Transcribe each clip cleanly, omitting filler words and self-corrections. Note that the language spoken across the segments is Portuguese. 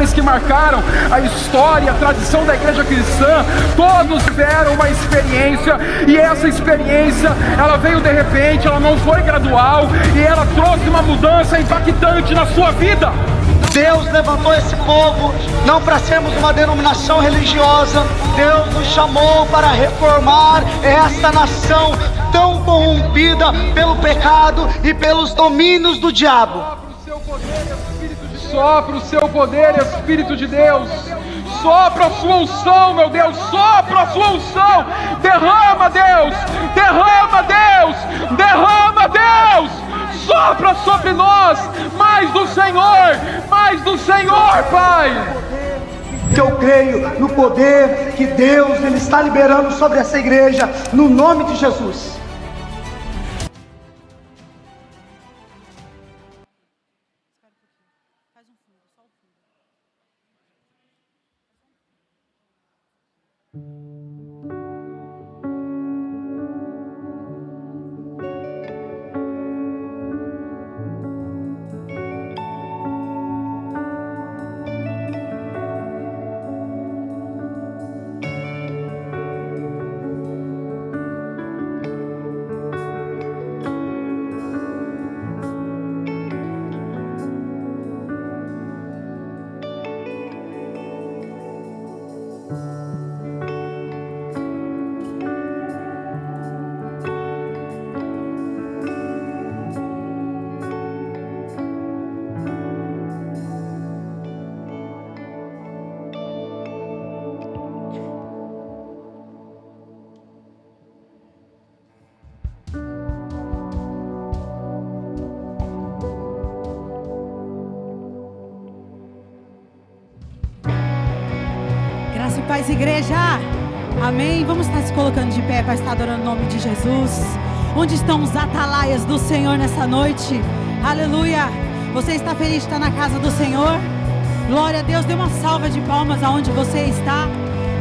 homens que marcaram a história, a tradição da igreja cristã, todos tiveram uma experiência, e essa experiência, ela veio de repente, ela não foi gradual, e ela trouxe uma mudança impactante na sua vida. Deus levantou esse povo não para sermos uma denominação religiosa. Deus nos chamou para reformar esta nação tão corrompida pelo pecado e pelos domínios do diabo. Sopra o seu poder, Espírito de Deus. Sopra a sua unção, meu Deus. Sopra a sua unção. Derrama, Deus. Derrama, Deus. Derrama, Deus. Sopra sobre nós mais do Senhor, Pai. Que eu creio no poder que Deus ele está liberando sobre essa igreja, no nome de Jesus. Paz, igreja, amém. Vamos estar se colocando de pé para estar adorando o nome de Jesus. Onde estão os atalaias do Senhor nessa noite? Aleluia. Você está feliz de estar na casa do Senhor? Glória a Deus. Dê uma salva de palmas aonde você está.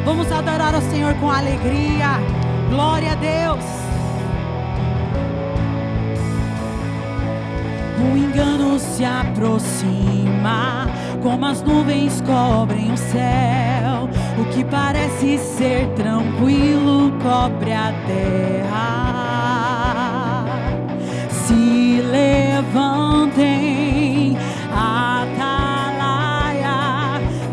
Vamos adorar ao Senhor com alegria. Glória a Deus. O engano se aproxima, como as nuvens cobrem o céu. O que parece ser tranquilo cobre a terra. Se levantem, atalaia,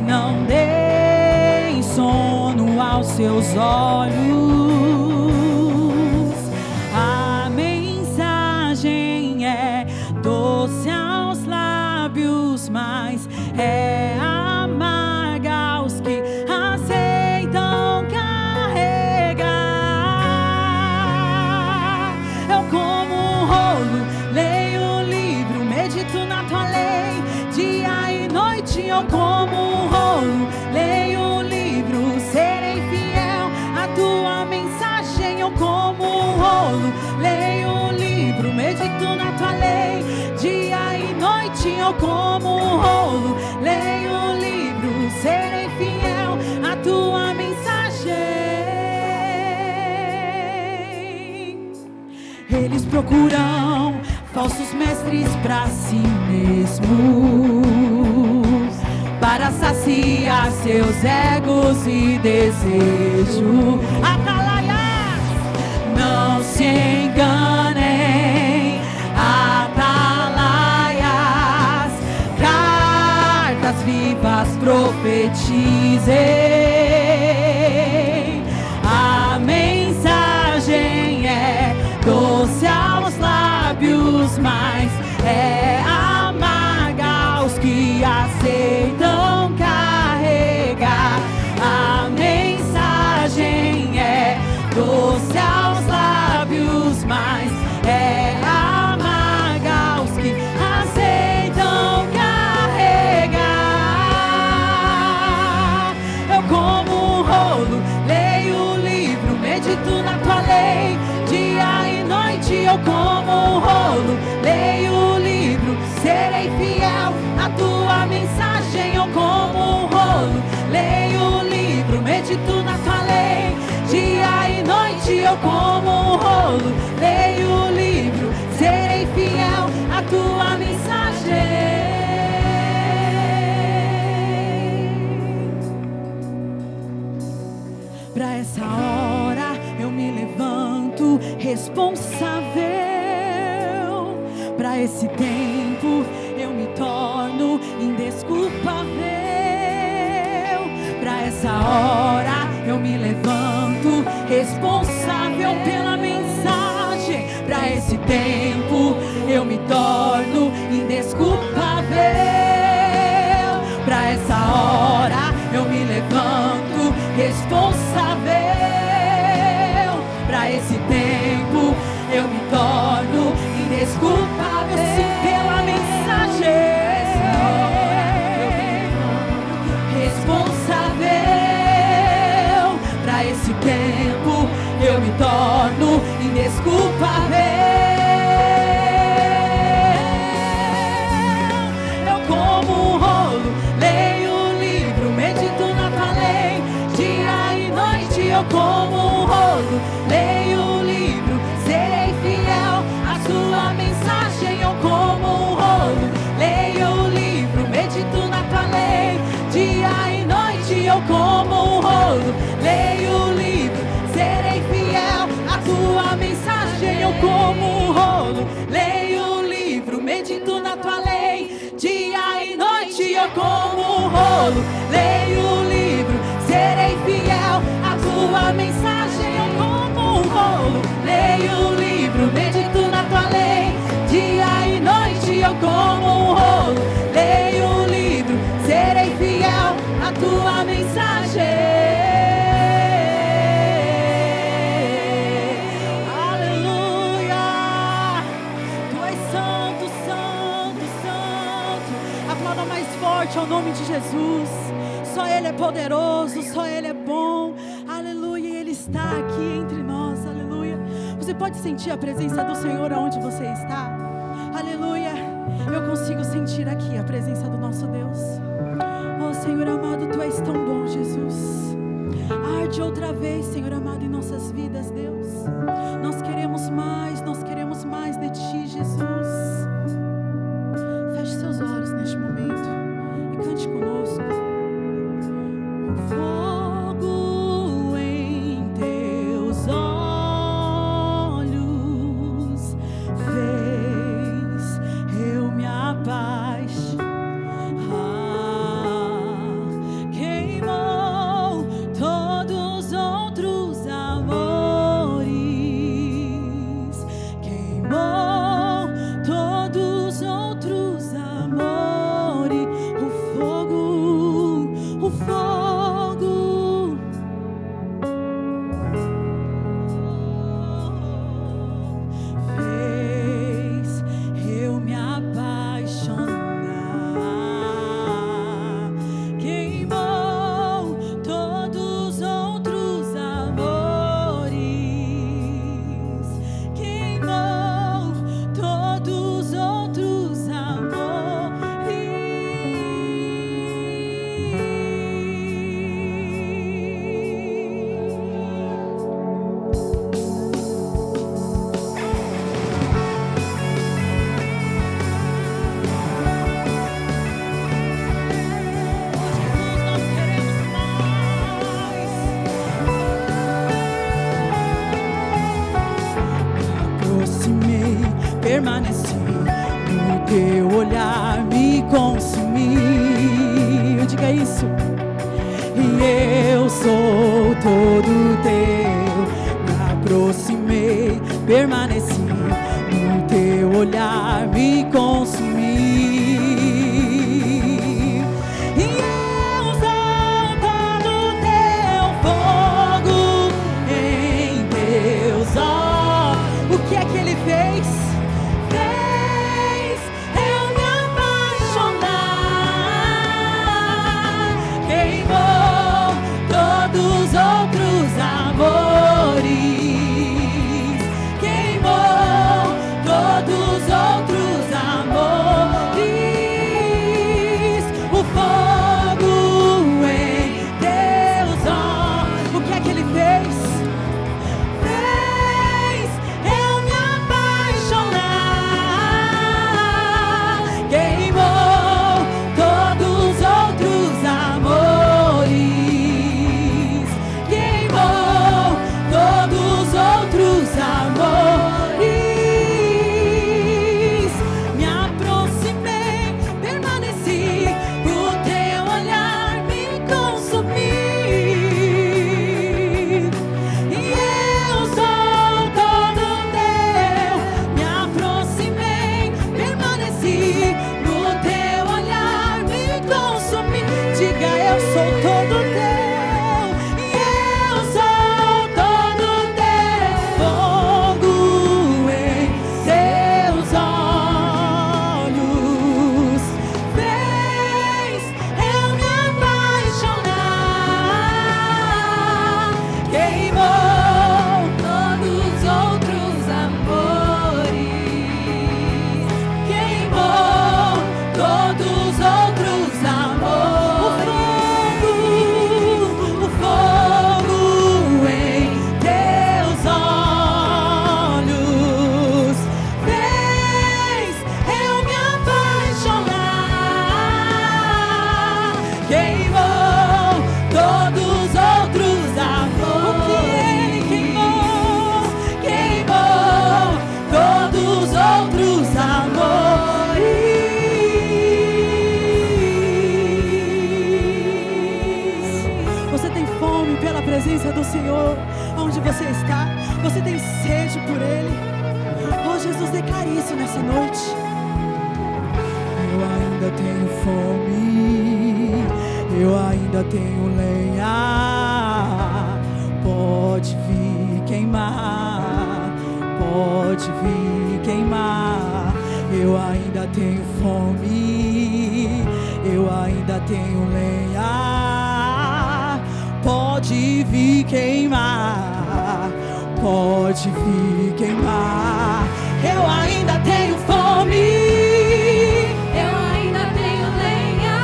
não deem sono aos seus olhos. A mensagem é doce aos lábios, mas é amarga aos que aceitam carregar. Eu como um rolo, leio o livro, medito na tua lei, dia e noite. Eu como um rolo, leio o livro, serei fiel à tua mensagem. Eu como um rolo, leio o livro, medito na tua lei, dia e noite. Eu como um rolo, leio o livro, serei fiel à tua mensagem. Eles procuram falsos mestres para si mesmos, para saciar seus egos e desejos. Atalaias, não se enganem. Atalaias, cartas vivas profetizem. A mensagem é doce aos lábios, mas é amarga aos que aceitam carregar. A mensagem é doce aos lábios, mas é amarga aos que aceitam carregar. Eu como um rolo, leio o livro, medito na tua lei, dia e noite. Eu como um rolo, leio o livro, serei fiel à tua mensagem. Eu como um rolo, leio o livro, medito na tua lei, dia e noite. Eu como um rolo, leio o livro, serei fiel à tua mensagem. Para essa hora eu me levanto responsável. Para esse tempo eu me torno indesculpável. Para essa hora eu me levanto responsável pela mensagem. Para esse tempo eu me torno indesculpável. Para essa hora eu me levanto responsável. Para esse tempo eu me torno indesculpável, sim, pela mensagem. Responsável. Para esse tempo eu me torno indesculpável. Eu como um rolo, leio o livro, medito na tua lei, dia e noite. Eu como um rolo, leio o livro, serei fiel à sua mensagem. Eu como um rolo, leio o livro, medito na tua lei, dia e noite. Eu como um rolo, leio o livro, serei fiel à tua mensagem. Eu como um rolo, leio o livro, medito na tua lei, dia e noite. Eu como um rolo, leio o livro, serei fiel à tua mensagem. Eu como um rolo, leio o livro, medito na tua lei, dia e noite. Eu como um rolo, leio o livro, serei fiel à tua mensagem. Aleluia! Tu és santo, santo, santo. Aplauda mais forte ao nome de Jesus. Só Ele é poderoso, só Ele é bom. Aleluia, Ele está aqui entre nós. Aleluia. Você pode sentir a presença do Senhor aonde você está? Aleluia. Eu consigo sentir aqui a presença do nosso Deus. Oh Senhor amado, Tu és tão bom, Jesus. Arde outra vez, Senhor amado, em nossas vidas, Deus. Nós queremos mais de Ti, Jesus. Feche seus olhos neste momento e cante conosco. Fogo em teus olhos fez eu me apaixonar. Queimou todos os outros amores. Queimou todos os outros amores. O fogo fez eu me apaixonar. Queimou todos os outros amores. Queimou todos os outros aproximei, permaneci, no teu olhar me consumi. Diga isso. E eu sou todo teu. Me aproximei, permaneci, no teu olhar me consumi. E eu sou todo teu, fogo em teus olhos. O que é que Ele fez? Fez eu me apaixonar. Queimou todos os outros amores. Queimou todos os outros amores. eu sou todo teu, e eu sou todo teu. Fogo em teus olhos fez eu me apaixonar. Queimou todos os outros amores, queimou todos os outros amores. O fogo em teus olhos fez eu me apaixonar. Queimou todos os outros amores. O que ele queimou, queimou todos os outros amores. Você tem fome pela presença do Senhor onde você está? Você tem sede por Ele? Oh, Jesus, declare isso nessa noite. Eu ainda tenho fome, eu ainda tenho lenha. Pode vir queimar, pode vir queimar. Eu ainda tenho fome, eu ainda tenho lenha. Pode vir queimar, pode vir queimar. Eu ainda tenho fome, eu ainda tenho lenha.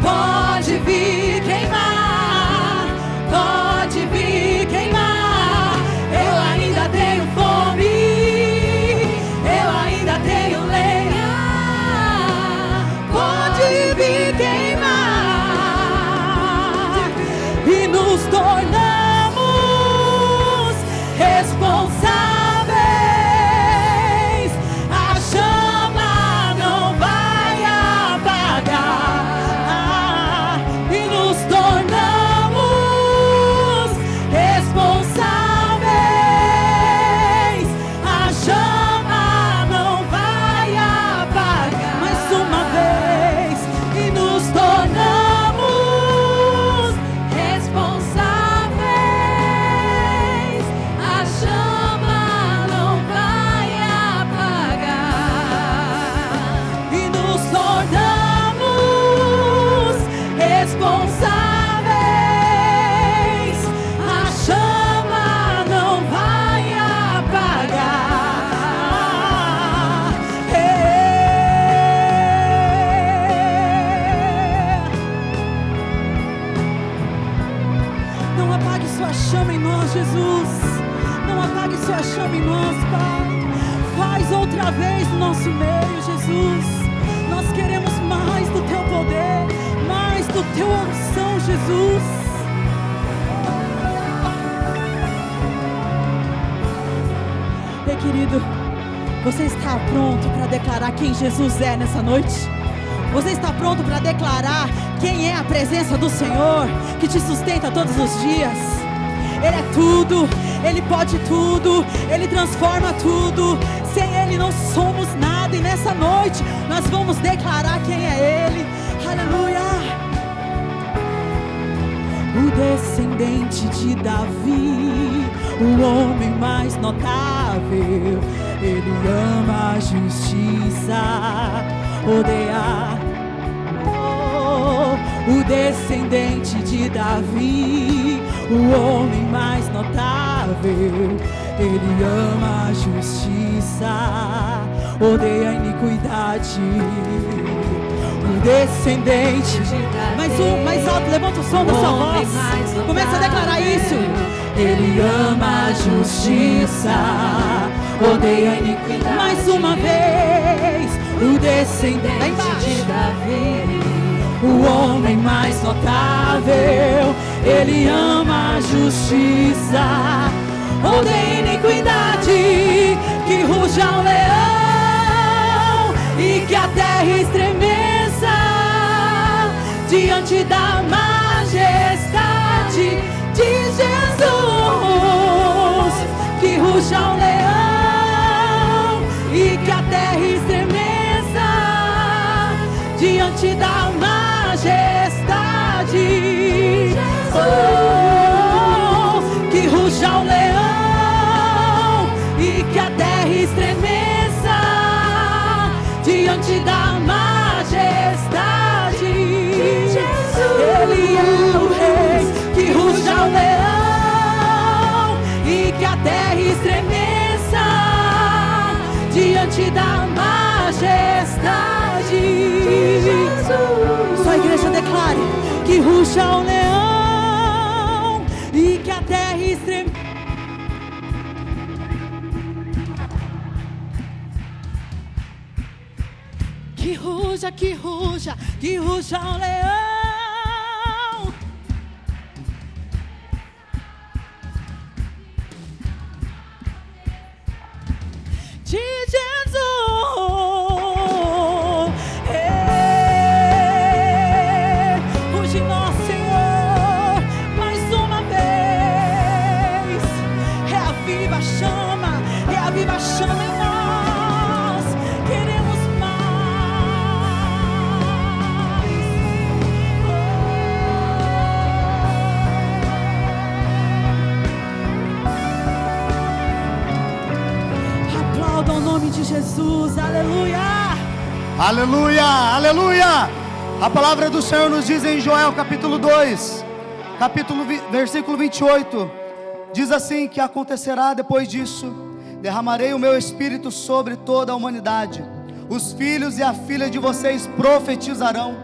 Pode vir queimar, pode vir queimar. Eu ainda tenho fome, eu ainda tenho lenha. Pode vir queimar. E nos tornamos responsáveis. A chama não vai apagar. E nos tornamos responsáveis. A chama não vai apagar. Mais uma vez. E nos tornamos responsáveis. A chama não vai apagar. E nos tornamos responsáveis. A chama não vai apagar. Não apague sua chama em nós, Jesus. Não apague sua chama em nós, Pai. Faz outra vez no nosso meio, Jesus. Nós queremos mais do teu poder, mais do teu unção, Jesus. Ei, querido, você está pronto para declarar quem Jesus é nessa noite? Você está pronto para declarar quem é a presença do Senhor que te sustenta todos os dias? Ele é tudo, Ele pode tudo, Ele transforma tudo. Sem Ele não somos nada. E nessa noite nós vamos declarar quem é Ele. Aleluia. O descendente de Davi, o homem mais notável. Ele ama a justiça, odeia. O descendente de Davi, o homem mais notável. Ele ama a justiça, odeia a iniquidade. O descendente de Davi, mais alto, levanta o som da sua voz. Começa a declarar isso. Ele ama a justiça, odeia a iniquidade. Mais uma vez. O descendente de Davi, o homem mais notável. Ele ama a justiça, odeia a iniquidade. Que ruja o leão e que a terra estremeça diante da majestade de Jesus. Que ruja o leão e que a terra estremeça diante da majestade igreja declare que ruja o leão e que a terra estreme. Que ruja, que ruja, que ruja o leão. De Jesus. Ruge nosso Senhor mais uma vez. Reaviva a chama em nós. Queremos aplauda o nome de Jesus, aleluia. Aleluia, aleluia. A palavra do Senhor nos diz em Joel capítulo 2, versículo 28. Diz assim que acontecerá depois disso: derramarei o meu espírito sobre toda a humanidade. Os filhos e a filha de vocês profetizarão,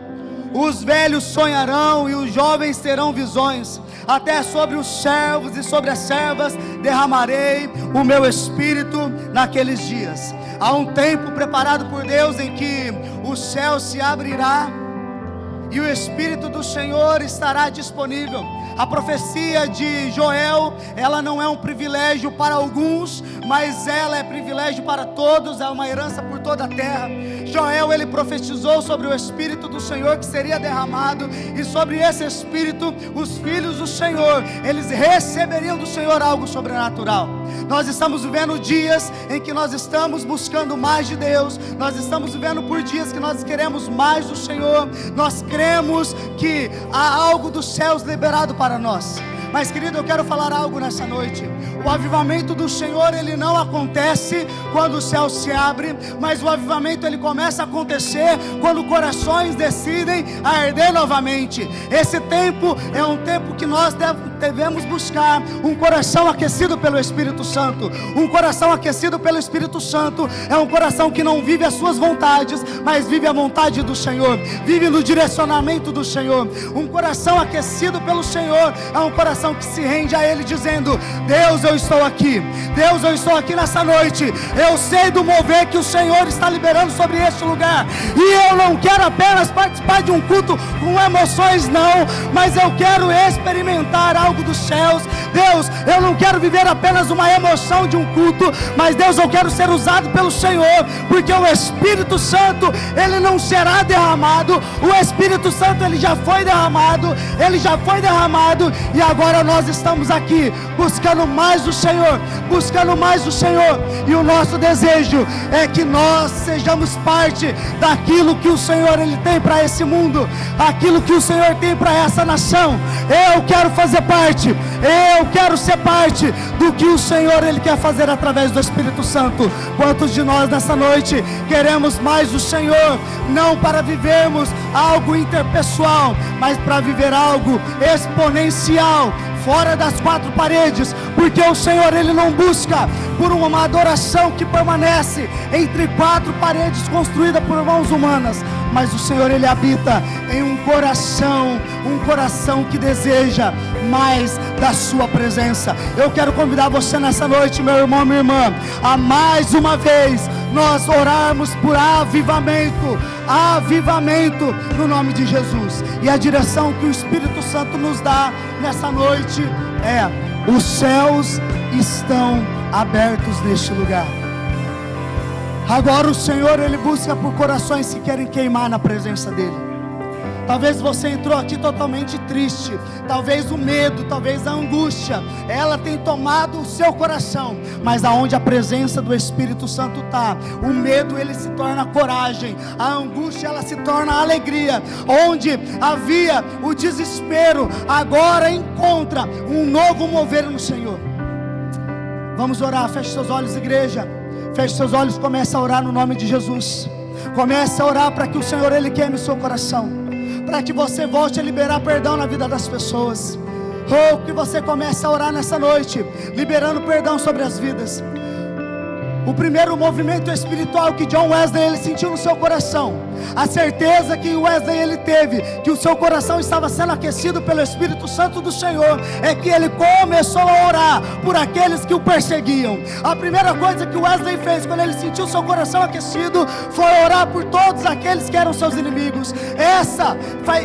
os velhos sonharão e os jovens terão visões. Até sobre os servos e sobre as servas derramarei o meu espírito naqueles dias. Há um tempo preparado por Deus em que o céu se abrirá e o Espírito do Senhor estará disponível. A profecia de Joel, ela não é um privilégio para alguns, mas ela é privilégio para todos, é uma herança por toda a terra. Joel, ele profetizou sobre o Espírito do Senhor que seria derramado, e sobre esse Espírito, os filhos do Senhor, eles receberiam do Senhor algo sobrenatural. Nós estamos vivendo dias em que nós estamos buscando mais de Deus, nós estamos vivendo por dias que nós queremos mais do Senhor, nós cremos que há algo dos céus liberado para nós. Mas querido, eu quero falar algo nessa noite. O avivamento do Senhor, ele não acontece quando o céu se abre, mas o avivamento ele começa a acontecer quando corações decidem a arder novamente. Esse tempo é um tempo que nós devemos buscar um coração aquecido pelo Espírito Santo. Um coração aquecido pelo Espírito Santo é um coração que não vive as suas vontades, mas vive a vontade do Senhor, vive no direcionamento do Senhor. Um coração aquecido pelo Senhor é um coração que se rende a Ele, dizendo: Deus, eu estou aqui. Deus, eu estou aqui nessa noite. Eu sei do mover que o Senhor está liberando sobre este lugar, e eu não quero apenas participar de um culto com emoções, não, mas eu quero experimentar algo dos céus. Deus, eu não quero viver apenas uma emoção de um culto, mas Deus, eu quero ser usado pelo Senhor, porque o Espírito Santo, ele não será derramado. O Espírito Santo, ele já foi derramado, e agora nós estamos aqui buscando mais do Senhor, e o nosso desejo é que nós sejamos parte daquilo que o Senhor ele tem para esse mundo, aquilo que o Senhor tem para essa nação. Eu quero fazer parte, eu quero ser parte do que o Senhor ele quer fazer através do Espírito Santo. Quantos de nós nessa noite queremos mais do Senhor, não para vivermos algo interpessoal, mas para viver algo exponencial, fora das quatro paredes, porque o Senhor ele não busca por uma adoração que permanece entre quatro paredes construídas por mãos humanas, mas o Senhor ele habita em um coração que deseja mais da sua presença. Eu quero convidar você nessa noite, meu irmão, minha irmã, a mais uma vez nós orarmos por avivamento no nome de Jesus. E a direção que o Espírito Santo nos dá nessa noite é: os céus estão abertos neste lugar. Agora o Senhor ele busca por corações que querem queimar na presença dele. Talvez você entrou aqui totalmente triste, talvez o medo, talvez a angústia, ela tem tomado o seu coração, mas aonde a presença do Espírito Santo está, o medo ele se torna coragem, a angústia ela se torna alegria. Onde havia o desespero, agora encontra um novo mover no Senhor. Vamos orar, feche seus olhos, igreja, feche seus olhos, comece a orar no nome de Jesus. Comece a orar para que o Senhor ele queime o seu coração, para que você volte a liberar perdão na vida das pessoas. Que você comece a orar nessa noite, liberando perdão sobre as vidas. O primeiro movimento espiritual que John Wesley ele sentiu no seu coração, a certeza que Wesley ele teve, que o seu coração estava sendo aquecido pelo Espírito Santo do Senhor, é que ele começou a orar por aqueles que o perseguiam. A primeira coisa que Wesley fez quando ele sentiu seu coração aquecido foi orar por todos aqueles que eram seus inimigos.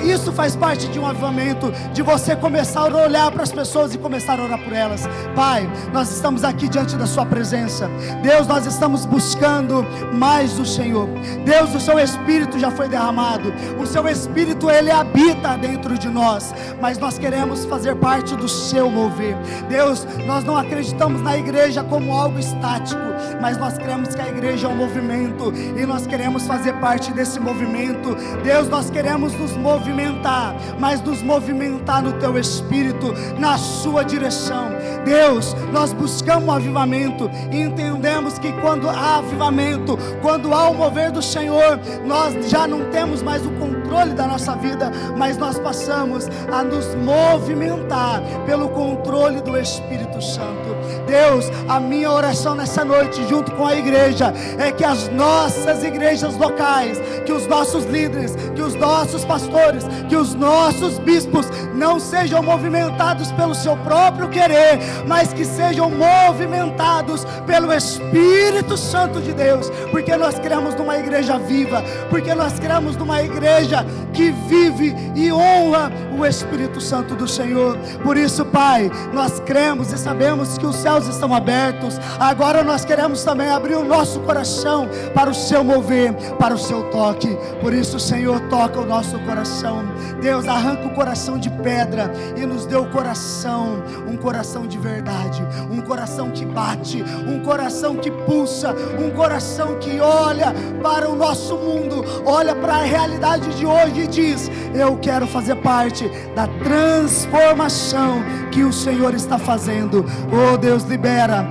Isso faz parte de um avivamento, de você começar a olhar para as pessoas e começar a orar por elas. Pai, nós estamos aqui diante da sua presença. Deus, nós estamos buscando mais do Senhor. Deus, o seu Espírito já foi derramado, o seu Espírito ele habita dentro de nós, mas nós queremos fazer parte do seu mover. Deus, nós não acreditamos na igreja como algo estático, mas nós cremos que a igreja é um movimento, e nós queremos fazer parte desse movimento. Deus, nós queremos nos movimentar, mas nos movimentar no teu Espírito, na sua direção. Deus, nós buscamos um avivamento e entendemos que quando há avivamento, quando há o mover do Senhor, nós já não temos mais o controle da nossa vida, mas nós passamos a nos movimentar pelo controle do Espírito Santo. Deus, a minha oração nessa noite, junto com a igreja, é que as nossas igrejas locais, que os nossos líderes, que os nossos pastores, que os nossos bispos não sejam movimentados pelo seu próprio querer, mas que sejam movimentados pelo Espírito Santo de Deus, porque nós cremos numa igreja viva, porque nós cremos numa igreja que vive e honra o Espírito Santo do Senhor. Por isso, Pai, nós cremos e sabemos que os céus estão abertos. Agora nós queremos também abrir o nosso coração para o seu mover, para o seu toque. Por isso, Senhor, toca o nosso coração. Deus, arranca o coração de pedra e nos dê o coração, um coração de verdade, um coração que bate, um coração que pulsa, um coração que olha para o nosso mundo, olha para a realidade de hoje e diz: eu quero fazer parte da transformação que o Senhor está fazendo. Oh Deus, libera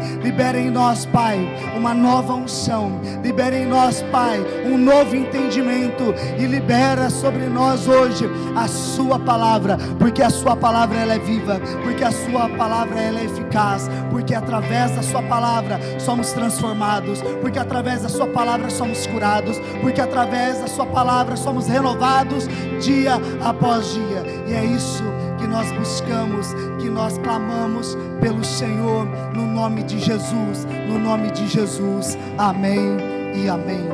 em nós, Pai, uma nova unção, libera em nós, Pai, um novo entendimento, e libera sobre nós hoje a sua palavra, porque a sua palavra ela é viva, porque a sua palavra ela é eficaz, porque através da sua palavra somos transformados, porque através da sua palavra somos curados, porque através da sua palavra somos renovados dia após dia. E é isso que nós buscamos, que nós clamamos pelo Senhor, no nome de Jesus, no nome de Jesus. Amém e amém.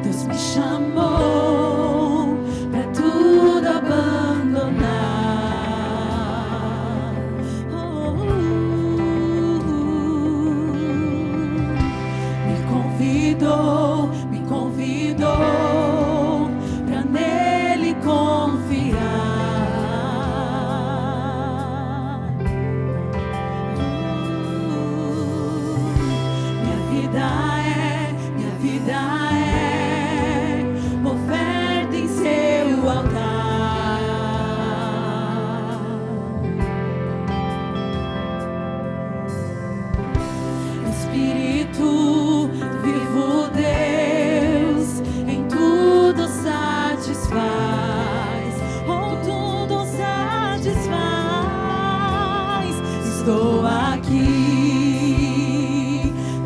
Deus me chamou pra tudo abandonar. Me convidou estou aqui.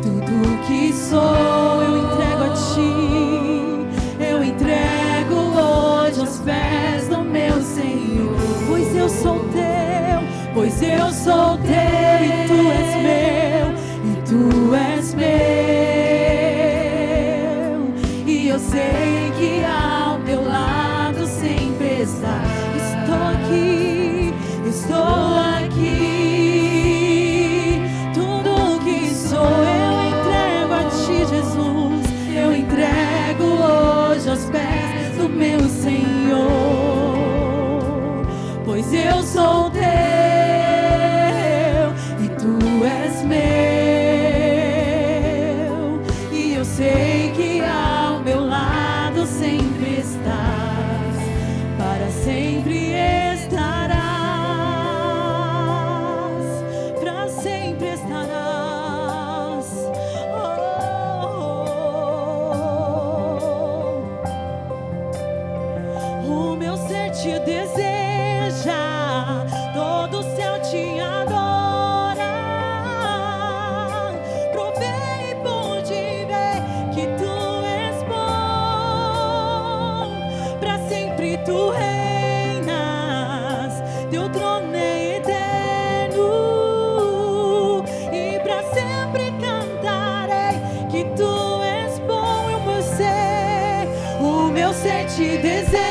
Tudo que sou eu entrego a ti. Eu entrego hoje aos pés do meu Senhor. Pois eu sou teu, pois eu sou teu, e tu és meu, e tu és meu. E eu sei que ao teu lado sempre está. Estou aqui, estou aqui. Tudo que sou eu entrego a ti, Jesus. Eu entrego hoje aos pés do meu Senhor. Pois eu sou teu e tu és meu. E eu sei que ao meu lado sempre estás, para sempre estarás, para sempre estarás. O meu ser te deseja, todo o céu te adora. Provei e pude ver que tu és bom. Pra sempre tu reinas, teu trono é eterno. E pra sempre cantarei que tu és bom. E o meu ser te deseja.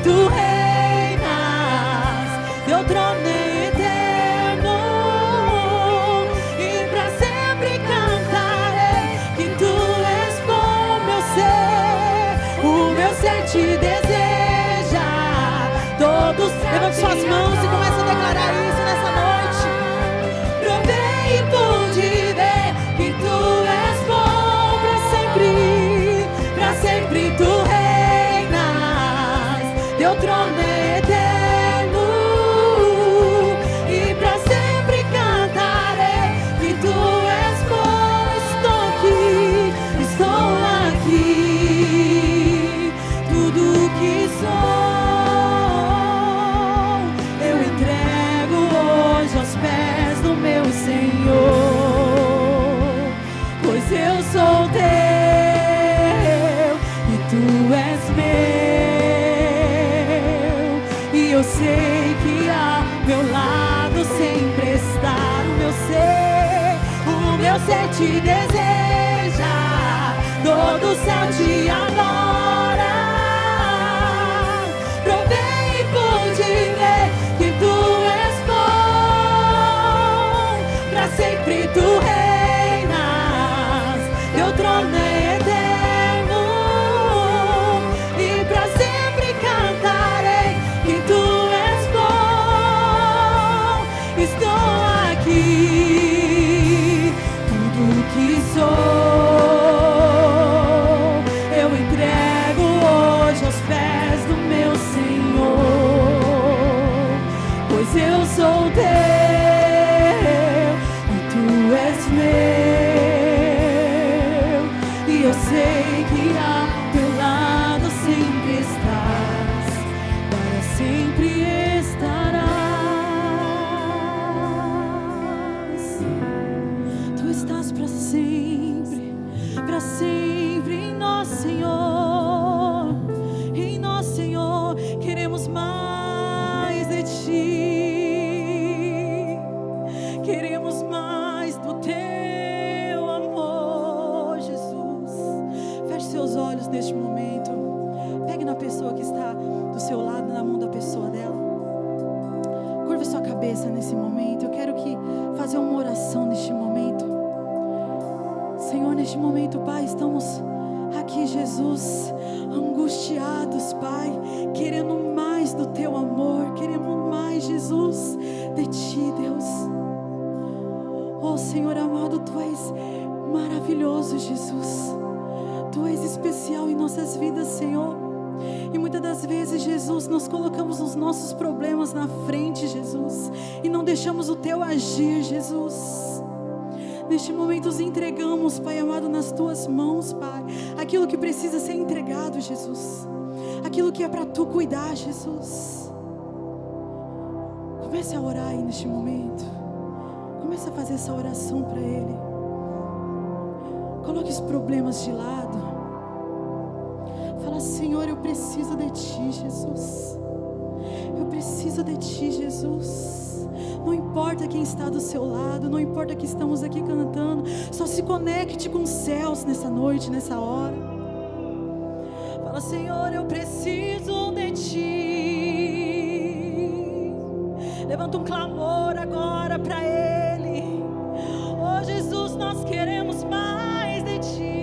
Tu reinas, teu trono é eterno. E pra sempre cantarei que tu és bom. O meu ser te deseja. Todos, levante suas mãos e comece a declarar isso nessa noite. Provei e pude ver que tu és bom. Pra sempre tu reinas, teu trono é eterno. E pra sempre cantarei que tu és bom. Estou aqui. Tudo que sou eu entrego hoje aos pés do meu Senhor. Pois eu sou teu e tu és meu. E eu sei que ao meu lado sempre está. O meu ser te deseja, todo o céu te adora. Provei e pude ver que tu és bom. Pra sempre tu reinas, teu trono é eterno. E pra sempre cantarei que tu és bom. Estou aqui. Tudo que sou eu entrego hoje aos pés do meu Senhor. Pois eu sou teu e tu és meu. E eu sei que ao teu lado sempre estás, para sempre estarás. Tu estás para sempre em nós, Senhor. Em nós, Senhor, queremos mais de ti. Queremos mais do teu amor, Jesus. Feche seus olhos neste momento. Pegue na pessoa que está do seu lado, na mão da pessoa dela. Curva sua cabeça nesse momento. Eu quero fazer uma oração neste momento. Senhor, neste momento, Pai, estamos aqui, Jesus, angustiados, Pai, querendo mais do teu amor, querendo mais, Jesus, de ti, Deus. Oh, Senhor amado, tu és maravilhoso, Jesus. Tu és especial em nossas vidas, Senhor. E muitas das vezes, Jesus, nós colocamos os nossos problemas na frente, Jesus, e não deixamos o teu agir, Jesus. Neste momento os entregamos, Pai amado, nas Tuas mãos, Pai. Aquilo que precisa ser entregado, Jesus. Aquilo que é para Tu cuidar, Jesus. Comece a orar aí neste momento. Comece a fazer essa oração para Ele. Coloque os problemas de lado. Fala: Senhor, eu preciso de Ti, Jesus. Eu preciso de Ti, Jesus. Não importa quem está do seu lado, não importa que estamos aqui cantando, só se conecte com os céus nessa noite, nessa hora. Fala: Senhor, eu preciso de Ti. Levanta um clamor agora para Ele. Oh Jesus, nós queremos mais de Ti.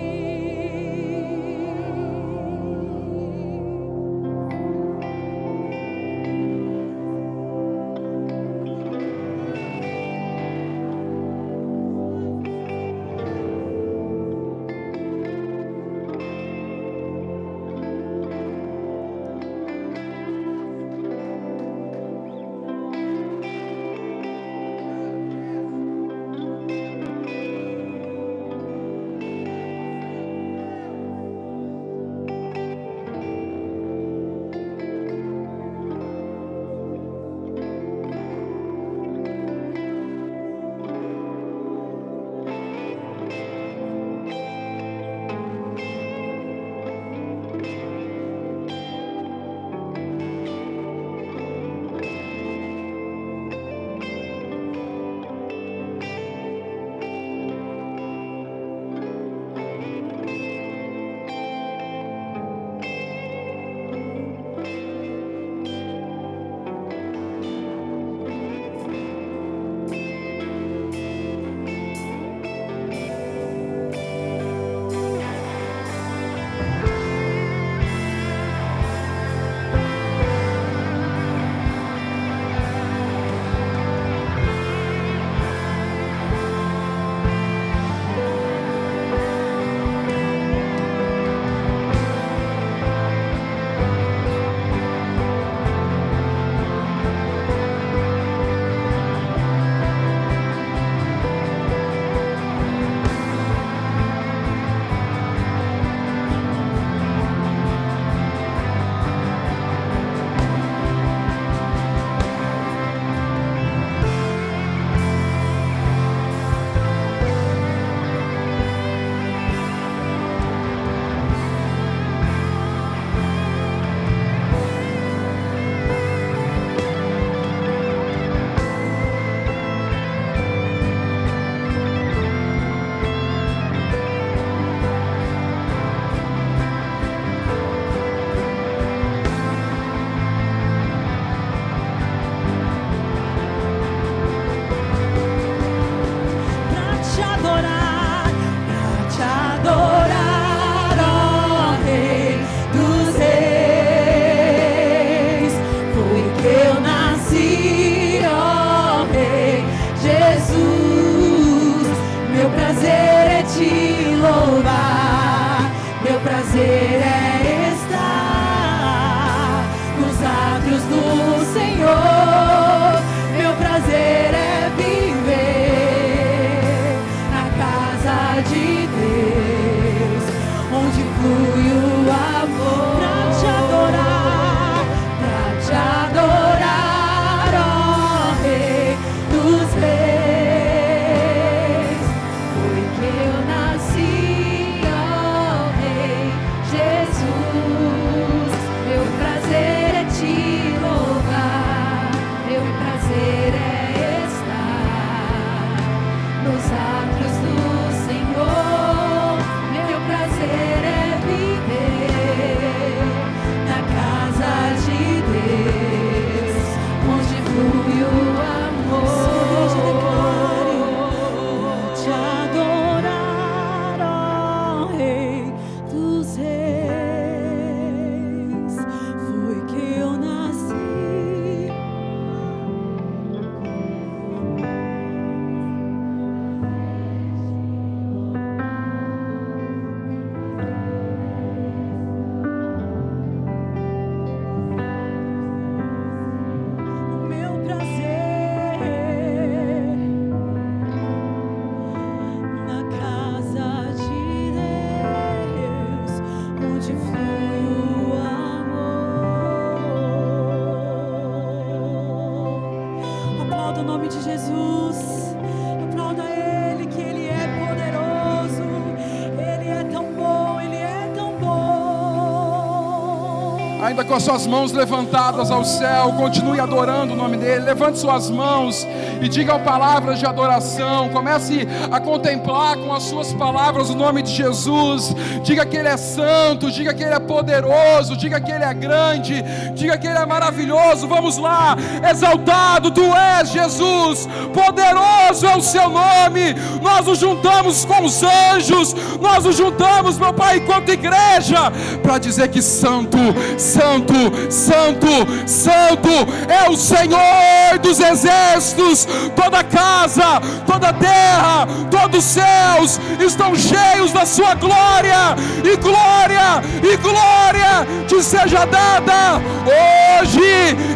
ainda com as suas mãos levantadas ao céu, continue adorando o nome dEle. Levante suas mãos e diga palavras de adoração. Comece a contemplar com as suas palavras o nome de Jesus. Diga que Ele é santo, diga que Ele é poderoso, diga que Ele é grande, diga que Ele é maravilhoso. Vamos lá, exaltado Tu és, Jesus, poderoso é o Seu nome. Nós nos juntamos com os anjos, nós nos juntamos, meu Pai, enquanto igreja, para dizer que santo, santo, santo, santo é o Senhor dos exércitos. Toda casa, toda terra, todos os céus estão cheios da sua glória, e glória, e glória te seja dada hoje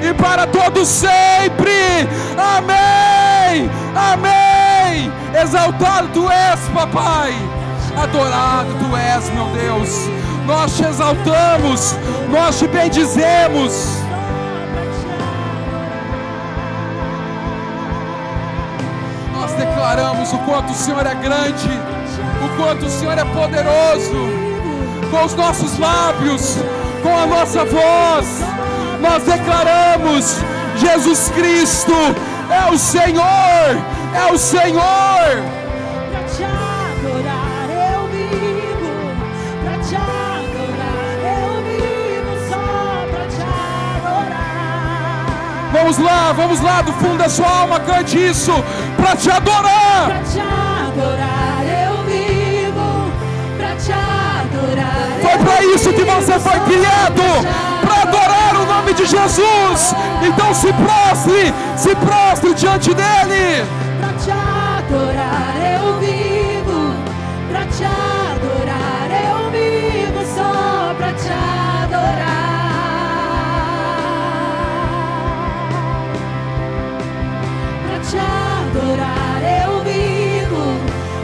e para todos sempre. Amém, amém. Exaltado Tu és, papai, adorado Tu és, meu Deus. Nós te exaltamos, nós te bendizemos. Nós declaramos o quanto o Senhor é grande, o quanto o Senhor é poderoso. Com os nossos lábios, com a nossa voz, nós declaramos: Jesus Cristo é o Senhor, é o Senhor. Pra te adorar eu vivo, pra te adorar eu vivo, só pra te adorar. Vamos lá, do fundo da sua alma, cante isso: pra te adorar. Pra te adorar eu vivo, pra te adorar. Foi para isso que você foi criado, para adorar o nome de Jesus. Então se prostre diante dEle. Pra te adorar eu vivo, pra te adorar eu vivo, só pra te adorar. Pra te adorar eu vivo,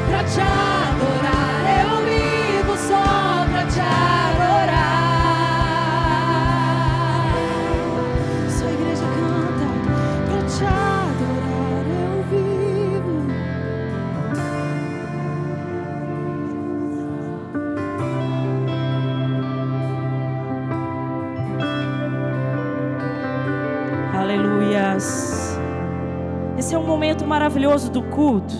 pra te adorar eu vivo, só pra te adorar. Sua igreja canta: pra te adorar eu vivo. Aleluias. Esse é um momento maravilhoso do culto,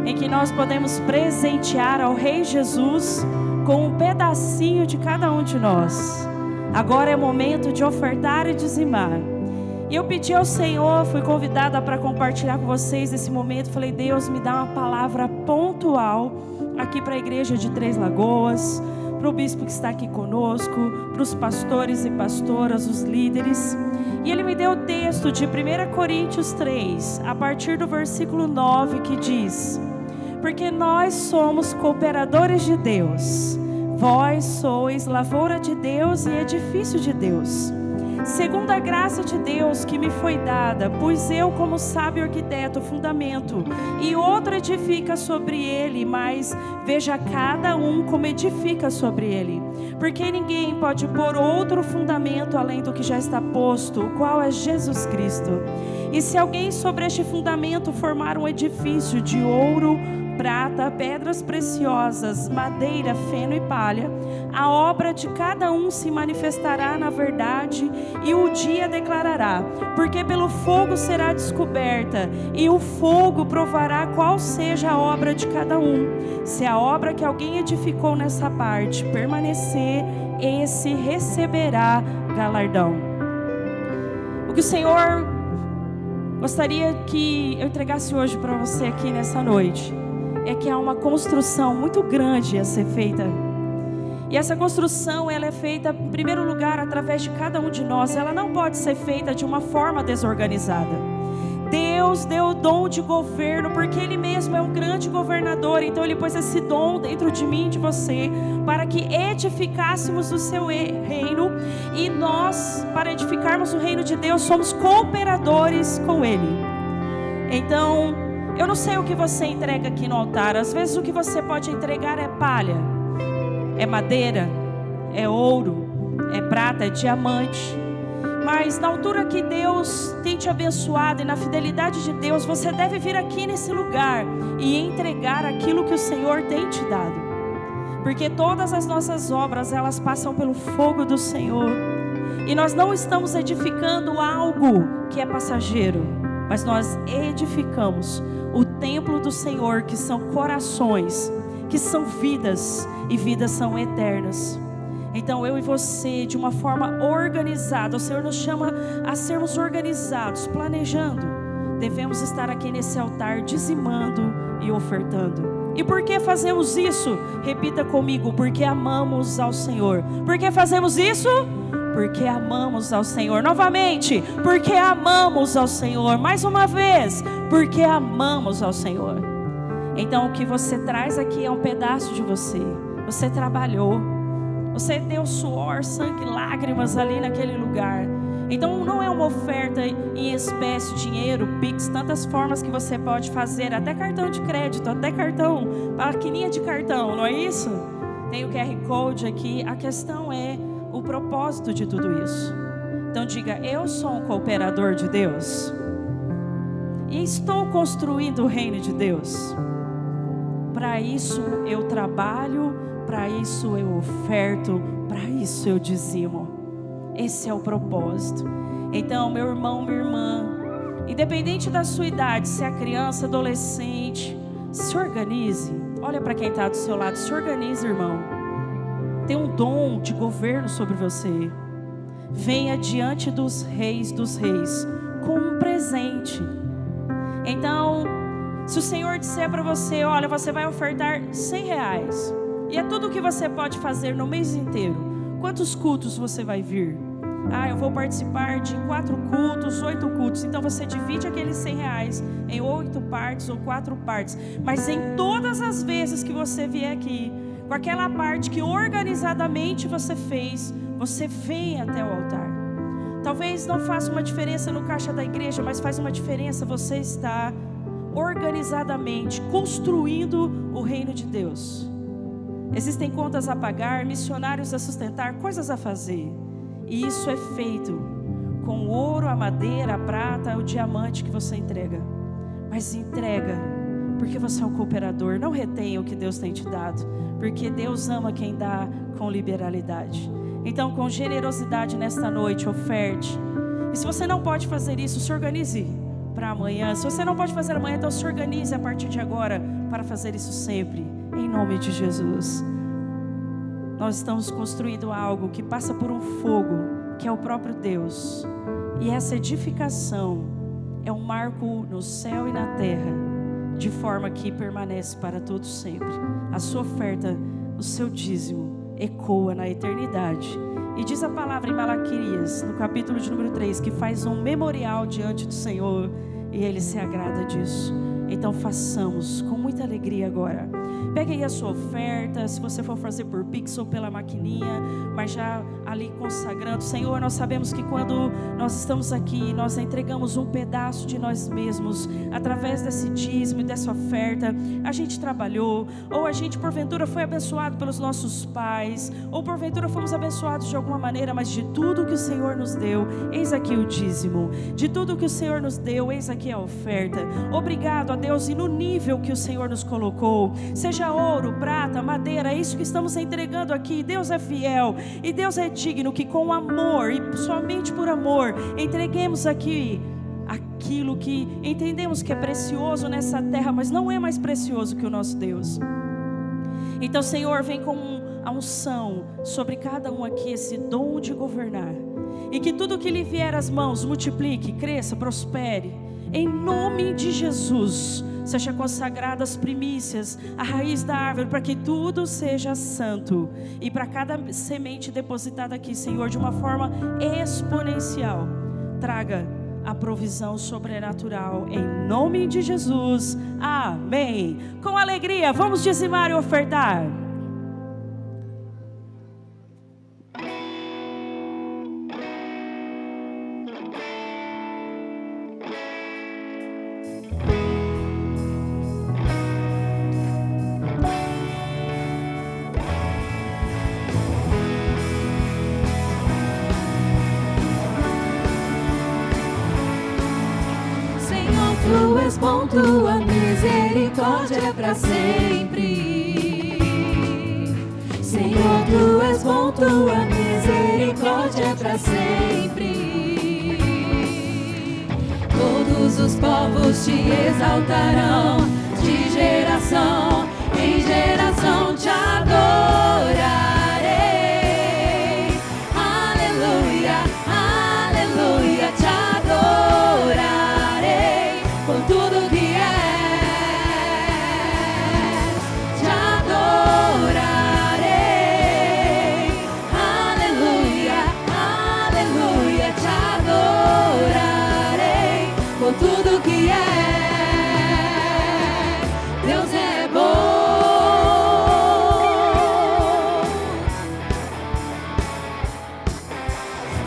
em que nós podemos presentear ao Rei Jesus com um pedacinho de cada um de nós. Agora é momento de ofertar e dizimar. E eu pedi ao Senhor, fui convidada para compartilhar com vocês esse momento. Falei: Deus, me dá uma palavra pontual aqui para a igreja de Três Lagoas, para o bispo que está aqui conosco, para os pastores e pastoras, os líderes. E Ele me deu o texto de 1 Coríntios 3, a partir do versículo 9, que diz: porque nós somos cooperadores de Deus, vós sois lavoura de Deus e edifício de Deus, segundo a graça de Deus que me foi dada. Pois eu, como sábio arquiteto, fundamento, e outro edifica sobre ele, mas veja cada um como edifica sobre ele. Porque ninguém pode pôr outro fundamento além do que já está posto, o qual é Jesus Cristo. E se alguém sobre este fundamento formar um edifício de ouro, prata, pedras preciosas, madeira, feno e palha, a obra de cada um se manifestará na verdade, e o dia declarará, porque pelo fogo será descoberta, e o fogo provará qual seja a obra de cada um. Se a obra que alguém edificou nessa parte permanecer, esse receberá galardão. O que o Senhor gostaria que eu entregasse hoje para você aqui nessa noite é que há uma construção muito grande a ser feita. E essa construção, ela é feita, em primeiro lugar, através de cada um de nós. Ela não pode ser feita de uma forma desorganizada. Deus deu o dom de governo, porque Ele mesmo é um grande governador. Então Ele pôs esse dom dentro de mim e de você, para que edificássemos o seu reino. E nós, para edificarmos o reino de Deus, somos cooperadores com Ele. Então, eu não sei o que você entrega aqui no altar. Às vezes o que você pode entregar é palha, é madeira, é ouro, é prata, é diamante. Mas na altura que Deus tem te abençoado e na fidelidade de Deus, você deve vir aqui nesse lugar e entregar aquilo que o Senhor tem te dado. Porque todas as nossas obras, elas passam pelo fogo do Senhor. E nós não estamos edificando algo que é passageiro, mas nós edificamos o templo do Senhor, que são corações, que são vidas, e vidas são eternas. Então eu e você, de uma forma organizada, o Senhor nos chama a sermos organizados, planejando. Devemos estar aqui nesse altar dizimando e ofertando. E por que fazemos isso? Repita comigo: porque amamos ao Senhor. Por que fazemos isso? Porque amamos ao Senhor. Novamente, porque amamos ao Senhor. Mais uma vez, porque amamos ao Senhor. Então o que você traz aqui é um pedaço de você. Você trabalhou, você deu suor, sangue, lágrimas ali naquele lugar. Então não é uma oferta em espécie, dinheiro, Pix, tantas formas que você pode fazer, até cartão de crédito, até cartão, maquininha de cartão, não é isso? Tem o QR Code aqui. A questão é o propósito de tudo isso. Então diga: eu sou um cooperador de Deus e estou construindo o reino de Deus. Para isso eu trabalho, para isso eu oferto, para isso eu dizimo. Esse é o propósito. Então, meu irmão, minha irmã, independente da sua idade, se é criança, adolescente, se organize. Olha para quem está do seu lado, se organize, irmão. Tem um dom de governo sobre você. Venha diante dos reis com um presente. Então, se o Senhor disser para você: olha, você vai ofertar R$100, e é tudo o que você pode fazer no mês inteiro, quantos cultos você vai vir? Eu vou participar de 4 cultos, 8 cultos. Então você divide aqueles R$100 em 8 partes ou 4 partes. Mas em todas as vezes que você vier aqui, com aquela parte que organizadamente você fez, você vem até o altar. Talvez não faça uma diferença no caixa da igreja, mas faz uma diferença você estar organizadamente construindo o reino de Deus. Existem contas a pagar, missionários a sustentar, coisas a fazer. E isso é feito com o ouro, a madeira, a prata, o diamante que você entrega. Mas entrega, porque você é um cooperador. Não retenha o que Deus tem te dado, porque Deus ama quem dá com liberalidade. Então, com generosidade nesta noite, oferte. E se você não pode fazer isso, se organize para amanhã. Se você não pode fazer amanhã, então se organize a partir de agora para fazer isso sempre, em nome de Jesus. Nós estamos construindo algo que passa por um fogo, que é o próprio Deus. E essa edificação é um marco no céu e na terra, de forma que permanece para todos sempre. A sua oferta, o seu dízimo, ecoa na eternidade. E diz a palavra em Malaquias, no capítulo de número 3, que faz um memorial diante do Senhor, e Ele se agrada disso. Então façamos com muita alegria agora. Pegue aí a sua oferta, se você for fazer por Pix ou pela maquininha, mas já ali consagrando. Senhor, nós sabemos que quando nós estamos aqui, nós entregamos um pedaço de nós mesmos, através desse dízimo e dessa oferta. A gente trabalhou, ou a gente porventura foi abençoado pelos nossos pais, ou porventura fomos abençoados de alguma maneira, mas de tudo que o Senhor nos deu, eis aqui o dízimo. De tudo que o Senhor nos deu, eis aqui a oferta. Obrigado a Deus, e no nível que o Senhor nos colocou, seja ouro, prata, madeira, é isso que estamos entregando aqui. Deus é fiel e Deus é digno que com amor e somente por amor entreguemos aqui aquilo que entendemos que é precioso nessa terra, mas não é mais precioso que o nosso Deus. Então, Senhor, vem com a unção sobre cada um aqui, esse dom de governar, e que tudo que lhe vier às mãos multiplique, cresça, prospere, em nome de Jesus. Seja consagrada as primícias, a raiz da árvore, para que tudo seja santo. E para cada semente depositada aqui, Senhor, de uma forma exponencial, traga a provisão sobrenatural, em nome de Jesus. Amém. Com alegria, vamos dizimar e ofertar. Tu és bom, tua misericórdia é para sempre. Senhor, tu és bom, tua misericórdia misericórdia é para sempre. Todos os povos te exaltarão, de geração em geração te adorarei. Aleluia, aleluia, te adorarei por tudo que és, te adorarei. Aleluia, aleluia, te adorarei por tudo que és. Deus é bom.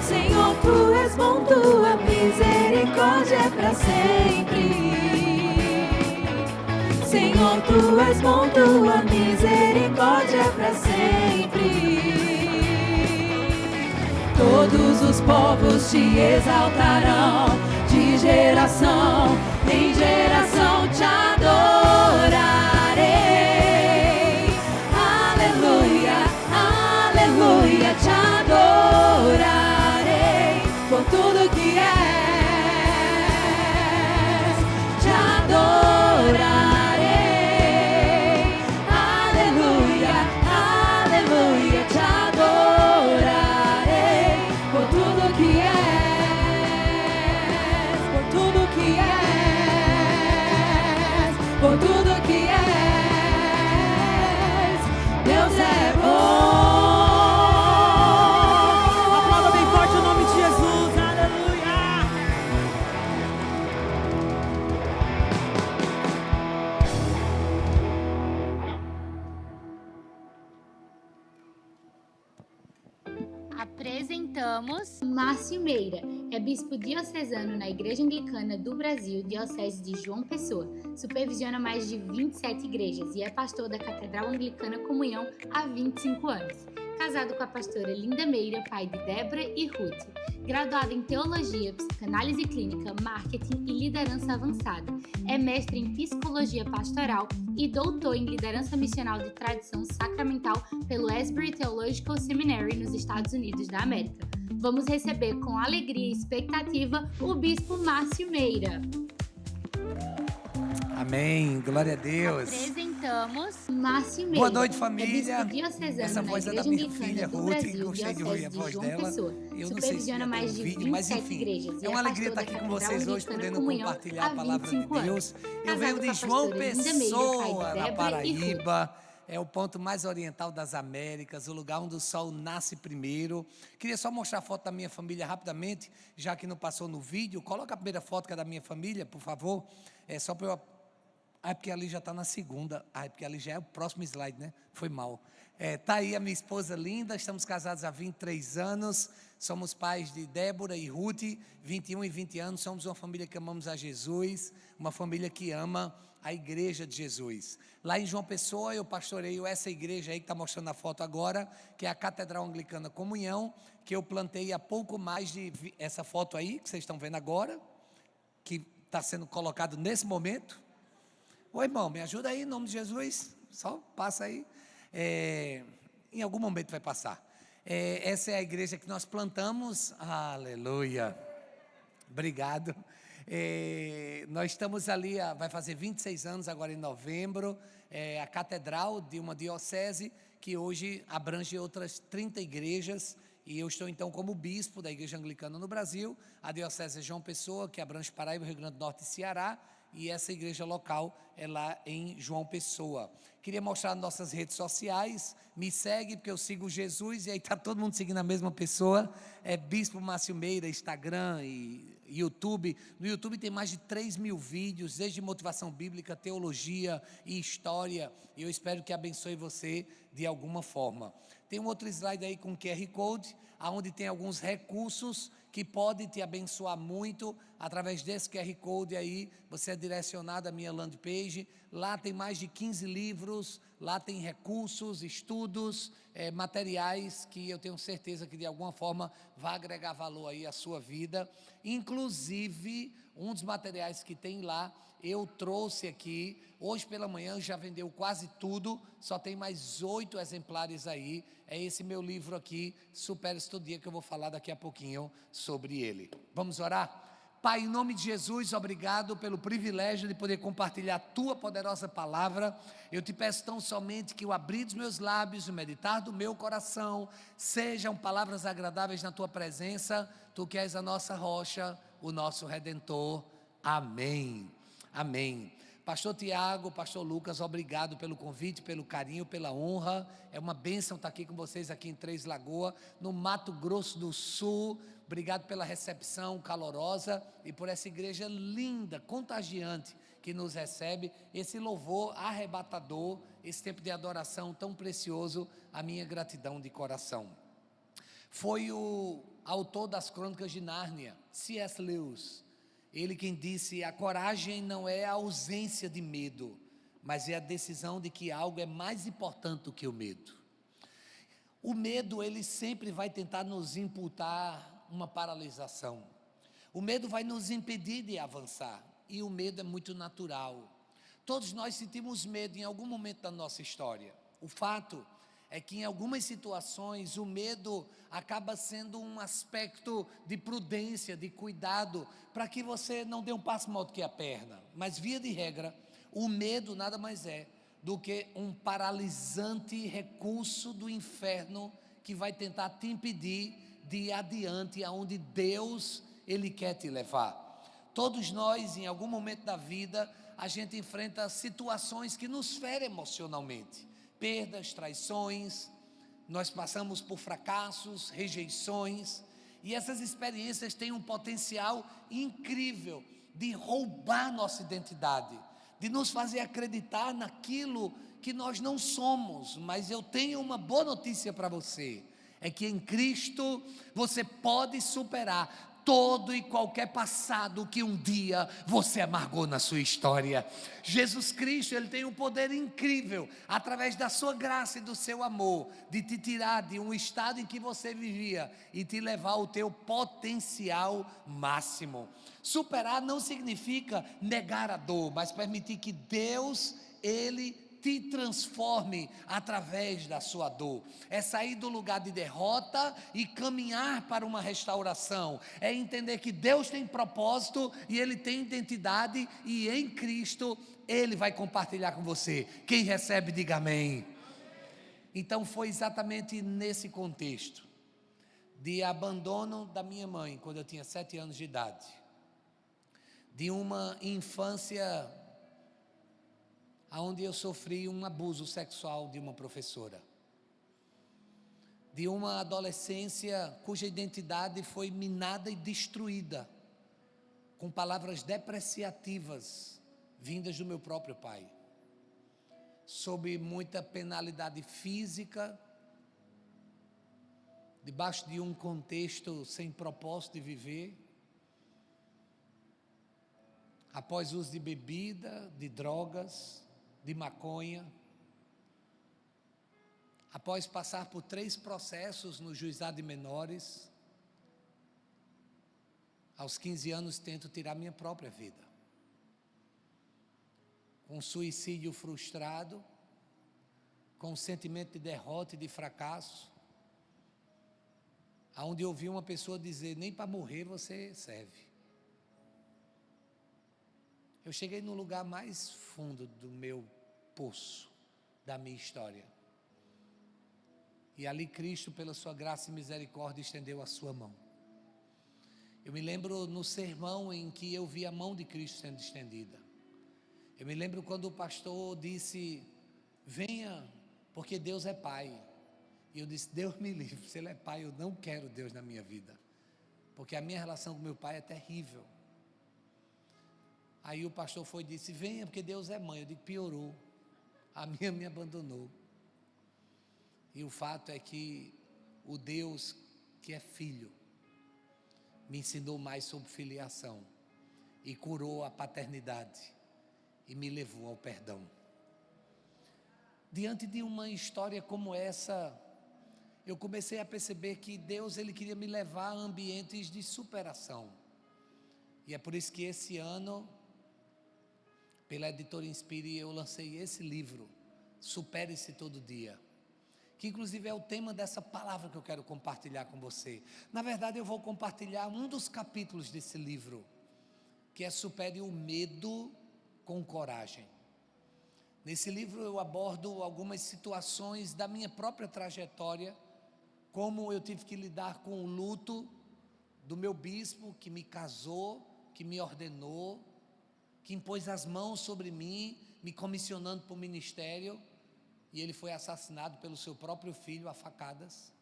Senhor, tu és bom, tua misericórdia é para sempre. Senhor, tu és bom, tua misericórdia é para sempre. Todos os povos te exaltarão, de geração em geração te adorarei. Aleluia, aleluia, te adorarei por tudo que és, te adorarei. Aleluia, aleluia, te adorarei por tudo que és, por tudo que és, por tudo que és. Deus é bom. Aplauda bem forte o nome de Jesus. Aleluia. Apresentamos Márcio Meira, é bispo diocesano na Igreja Anglicana do Brasil, Diocese de João Pessoa. Supervisiona mais de 27 igrejas e é pastor da Catedral Anglicana Comunhão há 25 anos. Casado com a pastora Linda Meira, pai de Débora e Ruth. Graduado em Teologia, Psicanálise Clínica, Marketing e Liderança Avançada. É mestre em Psicologia Pastoral e doutor em Liderança Missional de Tradição Sacramental pelo Asbury Theological Seminary nos Estados Unidos da América. Vamos receber com alegria e expectativa o bispo Márcio Meira. Amém, glória a Deus. Apresentamos Márcio Meira. Boa noite, família. É bispo diocesano Essa na voz é Igreja da minha Anglicana filha do Ruth, Brasil, gostei de ouvir a Diocese de voz João dela. Pessoa. Eu não sei se Supervisiona já mais tem de vídeo, mas 27 enfim, igrejas. é uma alegria estar aqui com vocês hoje, podendo compartilhar a palavra de Deus. Eu venho de João Pessoa, na Paraíba. É o ponto mais oriental das Américas, o lugar onde o sol nasce primeiro. Queria só mostrar a foto da minha família rapidamente, já que não passou no vídeo. Coloca a primeira foto que é da minha família, por favor. É só para eu... Ah, é porque ali já está na segunda. Ah, é porque ali já é o próximo slide, né? Foi mal. Tá aí a minha esposa linda, estamos casados há 23 anos. Somos pais de Débora e Ruth, 21 e 20 anos. Somos uma família que amamos a Jesus, uma família que ama a igreja de Jesus. Lá em João Pessoa eu pastoreio essa igreja aí que está mostrando a foto agora, que é a Catedral Anglicana Comunhão, que eu plantei há pouco mais de... Essa foto aí, que vocês estão vendo agora, que está sendo colocado nesse momento. Ô irmão, me ajuda aí em nome de Jesus, só passa aí. Em algum momento vai passar. Essa é a igreja que nós plantamos, aleluia, obrigado. Nós estamos ali, vai fazer 26 anos agora em novembro, a catedral de uma diocese que hoje abrange outras 30 igrejas, e eu estou então como bispo da Igreja Anglicana no Brasil. A diocese é João Pessoa, que abrange Paraíba, Rio Grande do Norte e Ceará, e essa igreja local é lá em João Pessoa. Queria mostrar nossas redes sociais, me segue porque eu sigo Jesus, e aí está todo mundo seguindo a mesma pessoa, é Bispo Márcio Meira, Instagram e YouTube. No YouTube tem mais de 3.000 vídeos, desde motivação bíblica, teologia e história, e eu espero que abençoe você de alguma forma. Tem um outro slide aí com QR Code, onde tem alguns recursos que podem te abençoar muito. Através desse QR Code aí, você é direcionado à minha landing page. Lá tem mais de 15 livros, lá tem recursos, estudos, materiais que eu tenho certeza que de alguma forma vai agregar valor aí à sua vida. Inclusive um dos materiais que tem lá, eu trouxe aqui. Hoje pela manhã já vendeu quase tudo, só tem mais 8 exemplares aí. É esse meu livro aqui, Supere-se Todo Dia, que eu vou falar daqui a pouquinho sobre ele. Vamos orar? Pai, em nome de Jesus, obrigado pelo privilégio de poder compartilhar a Tua poderosa palavra. Eu te peço tão somente que o abrir dos meus lábios, o meditar do meu coração, sejam palavras agradáveis na Tua presença. Tu que és a nossa rocha, o nosso Redentor. Amém. Amém. Pastor Tiago, Pastor Lucas, obrigado pelo convite, pelo carinho, pela honra. É uma bênção estar aqui com vocês aqui em Três Lagoas, no Mato Grosso do Sul. Obrigado pela recepção calorosa e por essa igreja linda, contagiante que nos recebe, esse louvor arrebatador, esse tempo de adoração tão precioso. A minha gratidão de coração. Foi o autor das Crônicas de Nárnia, C.S. Lewis. Ele quem disse: a coragem não é a ausência de medo, mas é a decisão de que algo é mais importante do que o medo. O medo, ele sempre vai tentar nos imputar uma paralisação. O medo vai nos impedir de avançar, e o medo é muito natural. Todos nós sentimos medo em algum momento da nossa história. O fato é que em algumas situações o medo acaba sendo um aspecto de prudência, de cuidado, para que você não dê um passo maior do que a perna. Mas via de regra, o medo nada mais é do que um paralisante recurso do inferno que vai tentar te impedir de ir adiante aonde Deus, Ele quer te levar. Todos nós, em algum momento da vida, a gente enfrenta situações que nos ferem emocionalmente. Perdas, traições, nós passamos por fracassos, rejeições, e essas experiências têm um potencial incrível de roubar nossa identidade, de nos fazer acreditar naquilo que nós não somos. Mas eu tenho uma boa notícia para você, é que em Cristo você pode superar todo e qualquer passado que um dia você amargou na sua história. Jesus Cristo, Ele tem um poder incrível, através da sua graça e do seu amor, de te tirar de um estado em que você vivia e te levar ao teu potencial máximo. Superar não significa negar a dor, mas permitir que Deus, Ele te transforme através da sua dor. É sair do lugar de derrota e caminhar para uma restauração. É entender que Deus tem propósito e Ele tem identidade, e em Cristo Ele vai compartilhar com você. Quem recebe, diga amém. Então foi exatamente nesse contexto de abandono da minha mãe, quando eu tinha 7 anos de idade, de uma infância onde eu sofri um abuso sexual de uma professora, de uma adolescência cuja identidade foi minada e destruída, com palavras depreciativas vindas do meu próprio pai, sob muita penalidade física, debaixo de um contexto sem propósito de viver, após uso de bebida, de drogas, de maconha, após passar por 3 processos no juizado de menores, aos 15 anos tento tirar minha própria vida, com suicídio frustrado, com um sentimento de derrota e de fracasso, aonde eu ouvi uma pessoa dizer: nem para morrer você serve. Eu cheguei no lugar mais fundo do meu poço, da minha história. E ali Cristo, pela sua graça e misericórdia, estendeu a sua mão. Eu me lembro no sermão em que eu vi a mão de Cristo sendo estendida. Eu me lembro quando o pastor disse: venha, porque Deus é Pai. E eu disse: Deus me livre, se Ele é Pai, eu não quero Deus na minha vida, porque a minha relação com meu pai é terrível. Aí o pastor foi e disse: venha, porque Deus é mãe. Eu digo: piorou, a minha me abandonou. E o fato é que o Deus que é filho me ensinou mais sobre filiação, e curou a paternidade, e me levou ao perdão. Diante de uma história como essa, eu comecei a perceber que Deus, Ele queria me levar a ambientes de superação. E é por isso que esse ano, pela editora Inspire, eu lancei esse livro, Supere-se Todo Dia, que inclusive é o tema dessa palavra que eu quero compartilhar com você. Na verdade, eu vou compartilhar um dos capítulos desse livro, que é Supere o Medo com Coragem. Nesse livro eu abordo algumas situações da minha própria trajetória, como eu tive que lidar com o luto do meu bispo que me casou, que me ordenou, que impôs as mãos sobre mim, me comissionando para o ministério, e ele foi assassinado pelo seu próprio filho a facadas.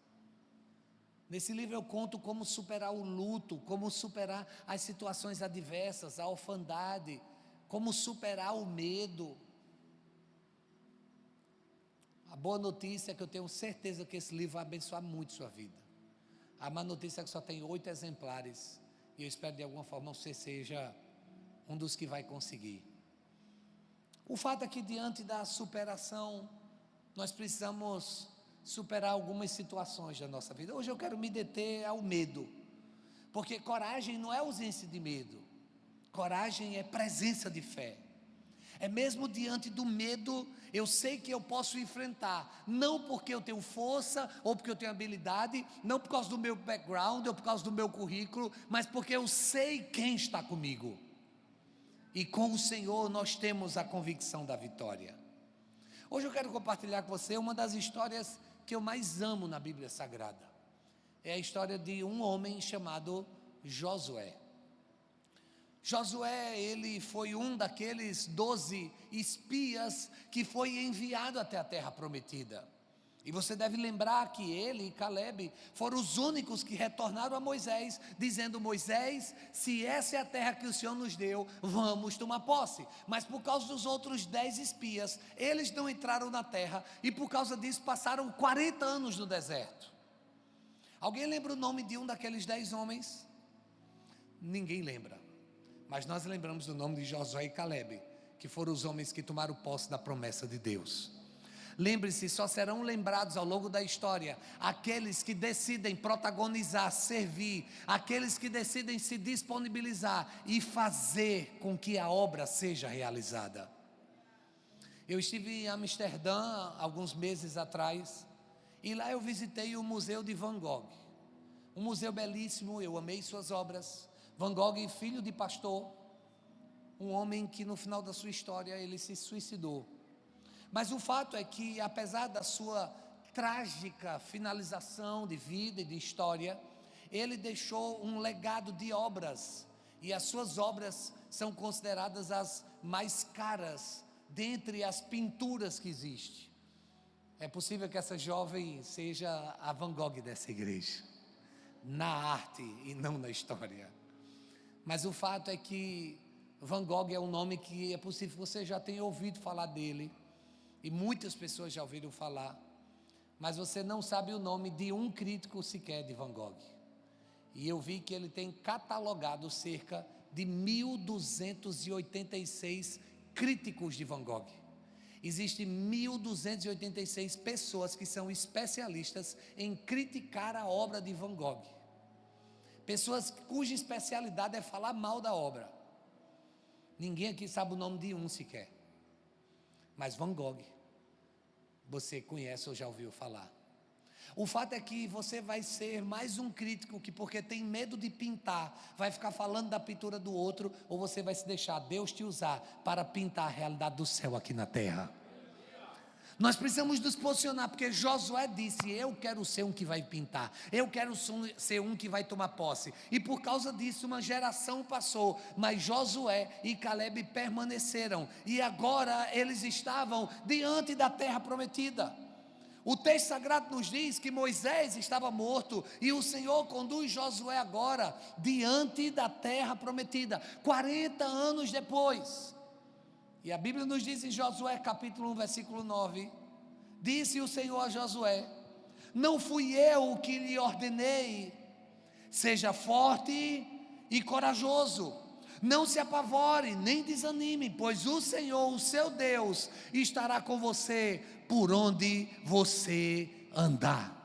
Nesse livro eu conto como superar o luto, como superar as situações adversas, a orfandade, como superar o medo. A boa notícia é que eu tenho certeza que esse livro vai abençoar muito sua vida. A má notícia é que só tem 8 exemplares, e eu espero de alguma forma você seja um dos que vai conseguir. O fato é que diante da superação, nós precisamos superar algumas situações da nossa vida. Hoje eu quero me deter ao medo, porque coragem não é ausência de medo, coragem é presença de fé. É mesmo diante do medo, eu sei que eu posso enfrentar, não porque eu tenho força, ou porque eu tenho habilidade, não por causa do meu background, ou por causa do meu currículo, mas porque eu sei quem está comigo, e com o Senhor nós temos a convicção da vitória. Hoje eu quero compartilhar com você uma das histórias que eu mais amo na Bíblia Sagrada. É a história de um homem chamado Josué. Josué, ele foi um daqueles 12 espias que foi enviado até a terra prometida. E você deve lembrar que ele e Caleb foram os únicos que retornaram a Moisés, dizendo: Moisés, se essa é a terra que o Senhor nos deu, vamos tomar posse. Mas por causa dos outros 10 espias, eles não entraram na terra, e por causa disso passaram 40 anos no deserto. Alguém lembra o nome de um daqueles 10 homens? Ninguém lembra, mas nós lembramos do nome de Josué e Caleb, que foram os homens que tomaram posse da promessa de Deus. Lembre-se, só serão lembrados ao longo da história aqueles que decidem protagonizar, servir, aqueles que decidem se disponibilizar e fazer com que a obra seja realizada. Eu estive em Amsterdã alguns meses atrás, e lá eu visitei o Museu de Van Gogh, um museu belíssimo, eu amei suas obras. Van Gogh, filho de pastor, um homem que no final da sua história ele se suicidou. Mas o fato é que, apesar da sua trágica finalização de vida e de história, ele deixou um legado de obras, e as suas obras são consideradas as mais caras dentre as pinturas que existem. É possível que essa jovem seja a Van Gogh dessa igreja, na arte e não na história. Mas o fato é que Van Gogh é um nome que é possível que você já tenha ouvido falar dele, e muitas pessoas já ouviram falar, mas você não sabe o nome de um crítico sequer de Van Gogh. E eu vi que ele tem catalogado cerca de 1.286 críticos de Van Gogh. Existem 1.286 pessoas que são especialistas em criticar a obra de Van Gogh, pessoas cuja especialidade é falar mal da obra. Ninguém aqui sabe o nome de um sequer, mas Van Gogh você conhece ou já ouviu falar. O fato é que você vai ser mais um crítico que, porque tem medo de pintar, vai ficar falando da pintura do outro, ou você vai se deixar Deus te usar para pintar a realidade do céu aqui na terra. Nós precisamos nos posicionar, porque Josué disse: eu quero ser um que vai pintar, eu quero ser um que vai tomar posse. E por causa disso uma geração passou, mas Josué e Caleb permaneceram, e agora eles estavam diante da terra prometida. O texto sagrado nos diz que Moisés estava morto, e o Senhor conduz Josué agora diante da terra prometida, 40 anos depois. E a Bíblia nos diz em Josué capítulo 1 versículo 9, disse o Senhor a Josué: não fui eu que lhe ordenei, seja forte e corajoso, não se apavore nem desanime, pois o Senhor, o seu Deus, estará com você por onde você andar.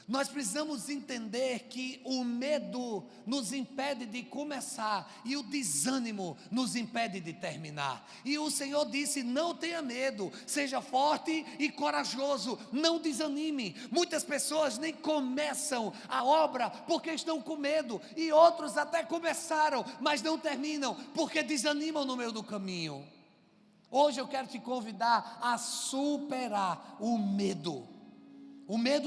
Nós precisamos entender que o medo nos impede de começar e o desânimo nos impede de terminar. E o Senhor disse: não tenha medo, seja forte e corajoso, não desanime. Muitas pessoas nem começam a obra porque estão com medo, e outros até começaram, mas não terminam porque desanimam no meio do caminho. Hoje eu quero te convidar a superar o medo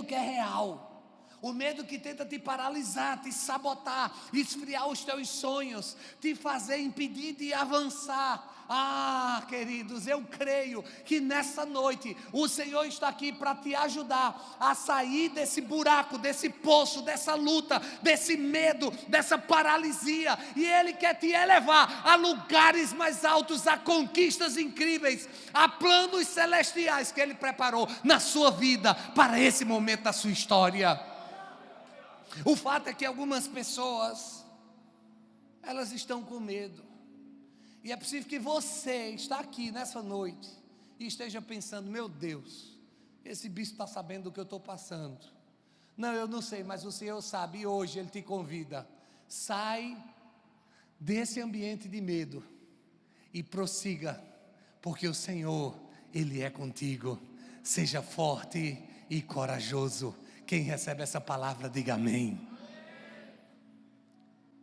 que é real. O medo que tenta te paralisar, te sabotar, esfriar os teus sonhos, te fazer impedir de avançar. Queridos, eu creio que nessa noite o Senhor está aqui para te ajudar a sair desse buraco, desse poço, dessa luta, desse medo, dessa paralisia. E Ele quer te elevar a lugares mais altos, a conquistas incríveis, a planos celestiais que Ele preparou na sua vida para esse momento da sua história. O fato é que algumas pessoas, elas estão com medo. E é possível que você está aqui nessa noite e esteja pensando: meu Deus, esse bispo está sabendo do que eu estou passando. Não, eu não sei, mas o Senhor sabe, e hoje Ele te convida: sai desse ambiente de medo e prossiga, porque o Senhor, Ele é contigo. Seja forte e corajoso. Quem recebe essa palavra, diga amém.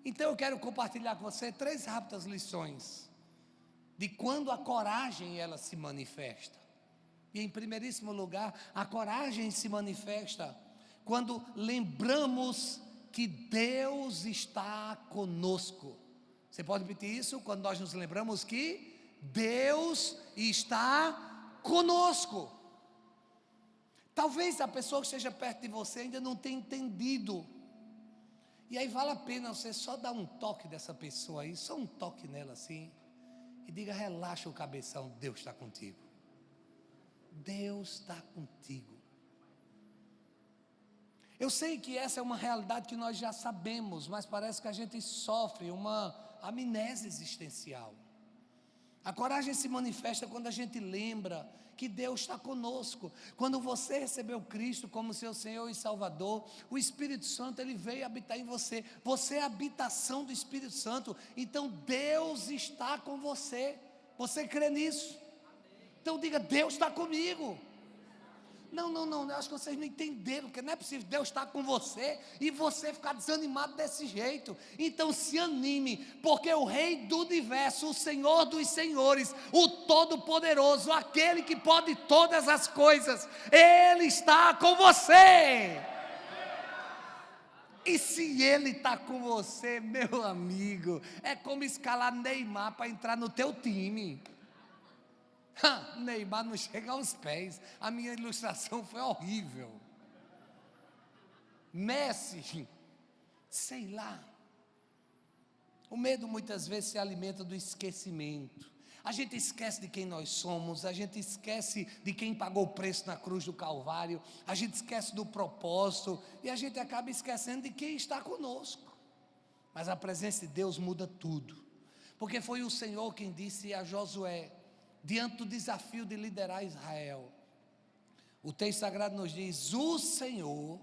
Então eu quero compartilhar com você 3 rápidas lições de quando a coragem ela se manifesta. E em primeiríssimo lugar, a coragem se manifesta quando lembramos que Deus está conosco. Você pode repetir isso? Quando nós nos lembramos que Deus está conosco. Talvez a pessoa que esteja perto de você ainda não tenha entendido. E aí vale a pena você só dar um toque dessa pessoa aí, só um toque nela assim, e diga: relaxa o cabeção, Deus está contigo. Deus está contigo. Eu sei que essa é uma realidade que nós já sabemos, mas parece que a gente sofre uma amnésia existencial. A coragem se manifesta quando a gente lembra que Deus está conosco. Quando você recebeu Cristo como seu Senhor e Salvador, o Espírito Santo ele veio habitar em você. Você é a habitação do Espírito Santo. Então Deus está com você. Você crê nisso? Então diga: Deus está comigo. Não, eu acho que vocês não entenderam, porque não é possível Deus estar com você e você ficar desanimado desse jeito. Então se anime, porque o Rei do Universo, o Senhor dos Senhores, o Todo-Poderoso, aquele que pode todas as coisas, Ele está com você. E se Ele está com você, meu amigo, é como escalar Neymar para entrar no teu time. Neymar não chega aos pés. A minha ilustração foi horrível. Messi, sei lá. O medo muitas vezes se alimenta do esquecimento. A gente esquece de quem nós somos, a gente esquece de quem pagou o preço na cruz do Calvário, a gente esquece do propósito e a gente acaba esquecendo de quem está conosco. Mas a presença de Deus muda tudo, porque foi o Senhor quem disse a Josué, diante do desafio de liderar Israel, o texto sagrado nos diz: o Senhor,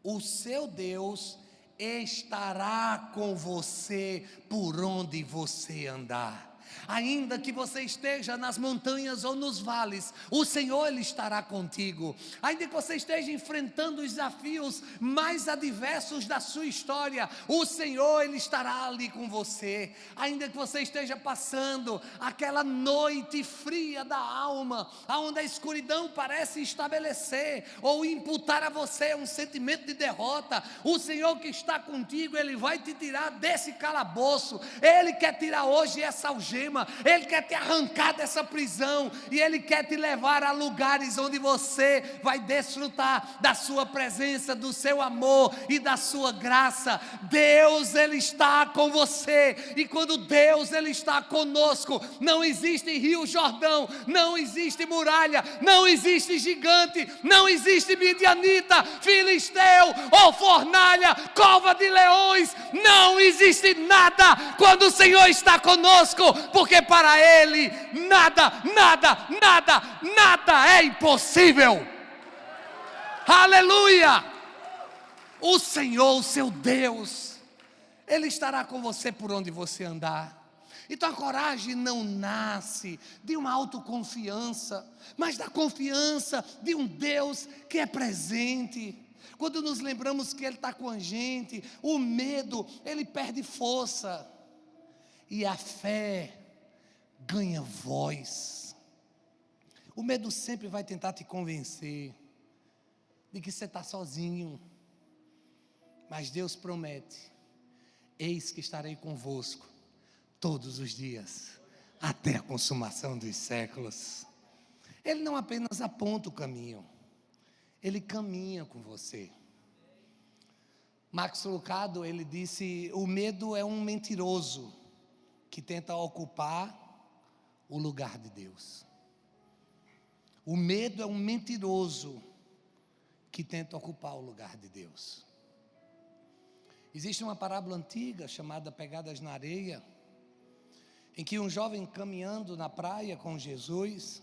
o seu Deus, estará com você por onde você andar. Ainda que você esteja nas montanhas ou nos vales, o Senhor Ele estará contigo. Ainda que você esteja enfrentando os desafios mais adversos da sua história, o Senhor Ele estará ali com você. Ainda que você esteja passando aquela noite fria da alma, onde a escuridão parece estabelecer ou imputar a você um sentimento de derrota, o Senhor que está contigo, Ele vai te tirar desse calabouço. Ele quer tirar hoje essa algema, Ele quer te arrancar dessa prisão, e Ele quer te levar a lugares onde você vai desfrutar da sua presença, do seu amor e da sua graça. Deus Ele está com você, e quando Deus Ele está conosco, não existe Rio Jordão, não existe muralha, não existe gigante, não existe midianita, filisteu ou fornalha, cova de leões, não existe nada quando o Senhor está conosco, porque para Ele nada é impossível. Aleluia! O Senhor, o seu Deus, Ele estará com você por onde você andar. Então a coragem não nasce de uma autoconfiança, mas da confiança de um Deus que é presente. Quando nos lembramos que Ele está com a gente, o medo, ele perde força. E a fé ganha voz. O medo sempre vai tentar te convencer de que você está sozinho. Mas Deus promete: eis que estarei convosco todos os dias, até a consumação dos séculos. Ele não apenas aponta o caminho, Ele caminha com você. Max Lucado, ele disse: o medo é um mentiroso que tenta ocupar o lugar de Deus. O medo é um mentiroso que tenta ocupar o lugar de Deus. Existe uma parábola antiga chamada Pegadas na Areia, em que um jovem caminhando na praia com Jesus,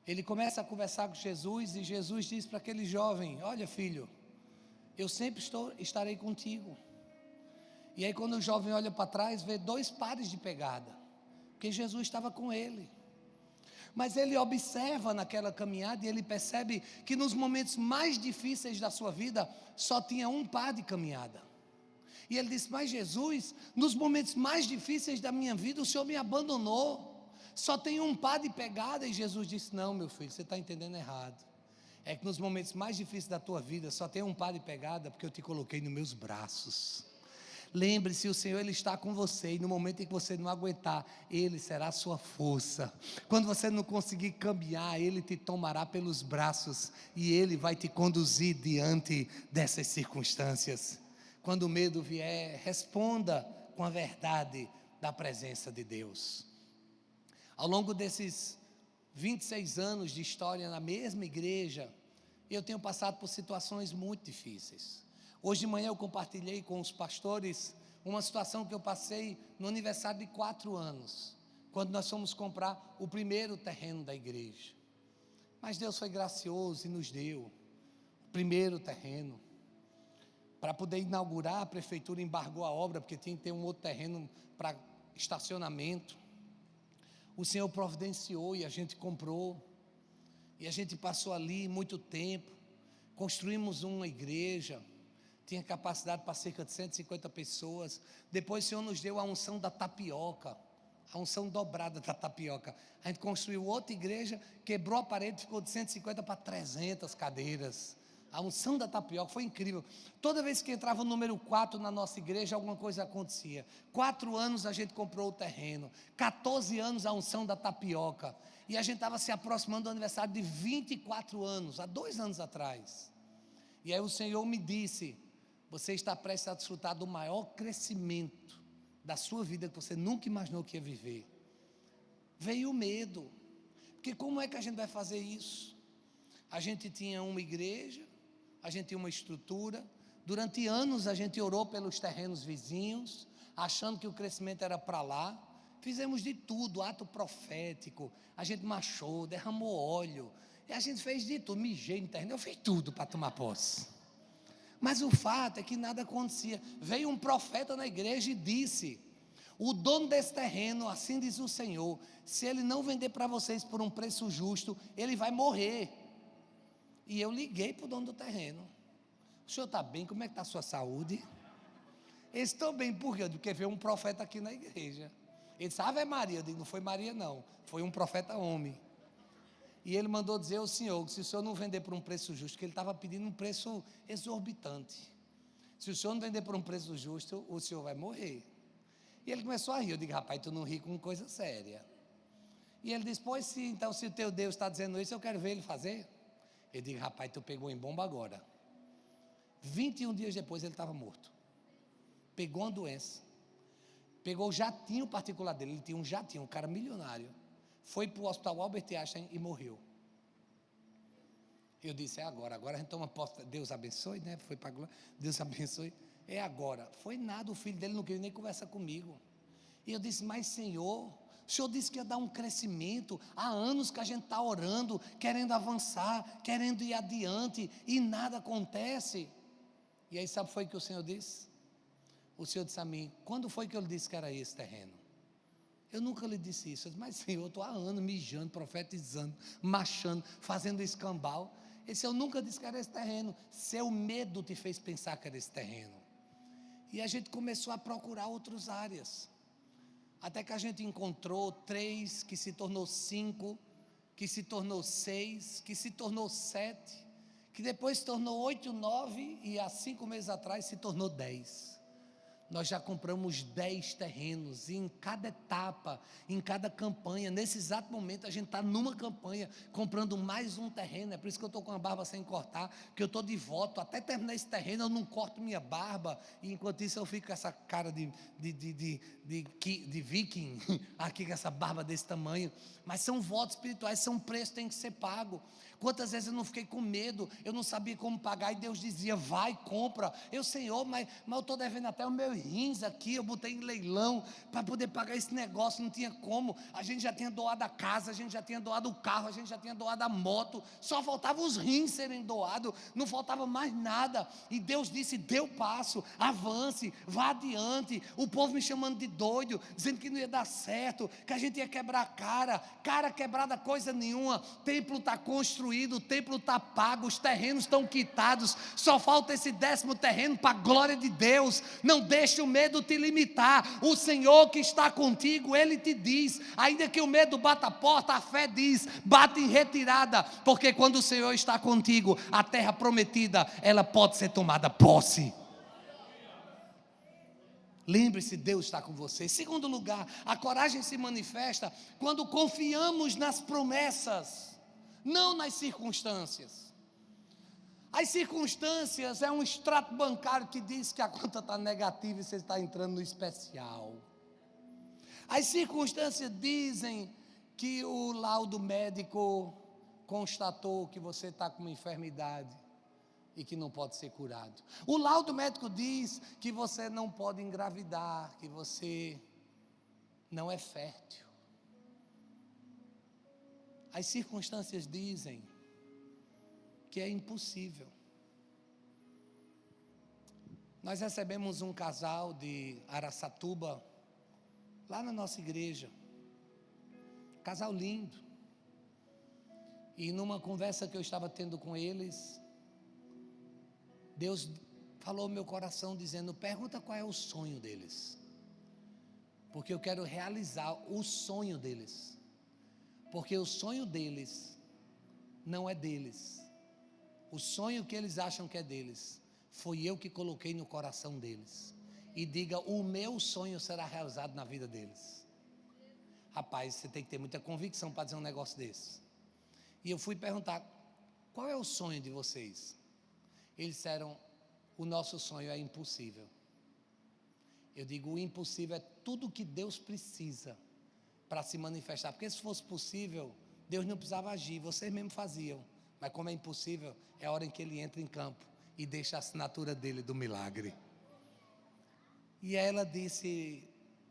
ele começa a conversar com Jesus, e Jesus diz para aquele jovem: olha, filho, eu sempre estarei contigo. E aí quando o jovem olha para trás, vê 2 pares de pegada, porque Jesus estava com ele. Mas ele observa naquela caminhada e ele percebe que nos momentos mais difíceis da sua vida, só tinha 1 par de caminhada. E ele disse: mas Jesus, nos momentos mais difíceis da minha vida, o Senhor me abandonou, só tem 1 par de pegada. E Jesus disse: não, meu filho, você está entendendo errado. É que nos momentos mais difíceis da tua vida, só tem 1 par de pegada, porque eu te coloquei nos meus braços. Lembre-se, o Senhor, Ele está com você, e no momento em que você não aguentar, Ele será a sua força. Quando você não conseguir caminhar, Ele te tomará pelos braços, e Ele vai te conduzir diante dessas circunstâncias. Quando o medo vier, responda com a verdade da presença de Deus. Ao longo desses 26 anos de história na mesma igreja, eu tenho passado por situações muito difíceis. Hoje de manhã eu compartilhei com os pastores uma situação que eu passei no aniversário de 4 anos, quando nós fomos comprar o primeiro terreno da igreja. Mas Deus foi gracioso e nos deu o primeiro terreno. Para poder inaugurar, a prefeitura embargou a obra, porque tinha que ter um outro terreno para estacionamento. O Senhor providenciou e a gente comprou. E a gente passou ali muito tempo, construímos uma igreja, tinha capacidade para cerca de 150 pessoas. Depois o Senhor nos deu a unção da tapioca, a unção dobrada da tapioca. A gente construiu outra igreja, quebrou a parede, ficou de 150 para 300 cadeiras. A unção da tapioca foi incrível. Toda vez que entrava o número 4 na nossa igreja, alguma coisa acontecia. 4 anos a gente comprou o terreno, 14 anos a unção da tapioca, e a gente estava se aproximando do aniversário de 24 anos, há 2 anos atrás. E aí o Senhor me disse: você está prestes a desfrutar do maior crescimento da sua vida que você nunca imaginou que ia viver. Veio o medo, porque como é que a gente vai fazer isso? A gente tinha uma igreja, a gente tinha uma estrutura. Durante anos a gente orou pelos terrenos vizinhos, achando que o crescimento era para lá. Fizemos de tudo, ato profético, a gente marchou, derramou óleo, e a gente fez de tudo, mijei no terreno, eu fiz tudo para tomar posse. Mas o fato é que nada acontecia. Veio um profeta na igreja e disse: o dono desse terreno, assim diz o Senhor, se ele não vender para vocês por um preço justo, ele vai morrer. E eu liguei para o dono do terreno: o senhor está bem? Como é que está a sua saúde? Estou bem, por quê? Porque veio um profeta aqui na igreja. Ele disse: Ave Maria. Eu digo: não foi Maria não, foi um profeta homem. E ele mandou dizer ao senhor que se o senhor não vender por um preço justo, que ele estava pedindo um preço exorbitante, se o senhor não vender por um preço justo, o senhor vai morrer. E ele começou a rir. Eu digo: rapaz, tu não ri com coisa séria. E ele disse: pois sim, então se o teu Deus está dizendo isso, eu quero ver ele fazer. Eu digo: rapaz, tu pegou em bomba agora. 21 dias depois ele estava morto. Pegou uma doença, pegou o jatinho particular dele, ele tinha um jatinho, um cara milionário, foi para o hospital Albert Einstein e morreu. Eu disse: é agora a gente toma posse, Deus abençoe, né? Foi para a glória, Deus abençoe, é agora. Foi nada, o filho dele não queria nem conversar comigo. E eu disse: mas Senhor, o Senhor disse que ia dar um crescimento. Há anos que a gente está orando, querendo avançar, querendo ir adiante, e nada acontece. E aí sabe foi que o Senhor disse? O Senhor disse a mim, quando foi que eu lhe disse que era esse terreno? Eu nunca lhe disse isso. Eu disse, mas Senhor, eu estou há anos mijando, profetizando, machando, fazendo escambau. Ele disse, eu nunca disse que era esse terreno. Seu medo te fez pensar que era esse terreno. E a gente começou a procurar outras áreas. Até que a gente encontrou 3, que se tornou 5, que se tornou 6, que se tornou 7, que depois se tornou 8, 9 e há 5 meses atrás se tornou 10. Nós já compramos 10 terrenos e em cada etapa, em cada campanha, nesse exato momento a gente está numa campanha, comprando mais um terreno. É por isso que eu estou com a barba sem cortar, porque eu estou de voto, até terminar esse terreno eu não corto minha barba, e enquanto isso eu fico com essa cara de viking, aqui com essa barba desse tamanho. Mas são votos espirituais, são preços que tem que ser pago. Quantas vezes eu não fiquei com medo, eu não sabia como pagar, e Deus dizia, vai, compra. Eu, Senhor, mas eu estou devendo até os meus rins aqui, eu botei em leilão, para poder pagar esse negócio, não tinha como. A gente já tinha doado a casa, a gente já tinha doado o carro, a gente já tinha doado a moto, só faltava os rins serem doados, não faltava mais nada. E Deus disse, dê o passo, avance, vá adiante. O povo me chamando de doido, dizendo que não ia dar certo, que a gente ia quebrar a cara quebrada coisa nenhuma. O templo está construído, o templo está pago, os terrenos estão quitados, só falta esse 10º terreno para a glória de Deus. Não deixe o medo te limitar. O Senhor que está contigo, Ele te diz, ainda que o medo bata a porta, a fé diz, bate em retirada, porque quando o Senhor está contigo, a terra prometida, ela pode ser tomada posse. Lembre-se, Deus está com você. Em segundo lugar, a coragem se manifesta quando confiamos nas promessas, não nas circunstâncias. As circunstâncias é um extrato bancário que diz que a conta está negativa e você está entrando no especial. As circunstâncias dizem que o laudo médico constatou que você está com uma enfermidade e que não pode ser curado. O laudo médico diz que você não pode engravidar, que você não é fértil. As circunstâncias dizem que é impossível. Nós recebemos um casal de Araçatuba, lá na nossa igreja, casal lindo, e numa conversa que eu estava tendo com eles, Deus falou ao meu coração dizendo, pergunta qual é o sonho deles, porque eu quero realizar o sonho deles, porque o sonho deles não é deles, o sonho que eles acham que é deles, foi eu que coloquei no coração deles, e diga, o meu sonho será realizado na vida deles. Rapaz, você tem que ter muita convicção para dizer um negócio desse. E eu fui perguntar, qual é o sonho de vocês? Eles disseram, o nosso sonho é impossível. Eu digo, o impossível é tudo que Deus precisa para se manifestar, porque se fosse possível, Deus não precisava agir, vocês mesmos faziam, mas como é impossível, é a hora em que Ele entra em campo e deixa a assinatura dele do milagre. E ela disse,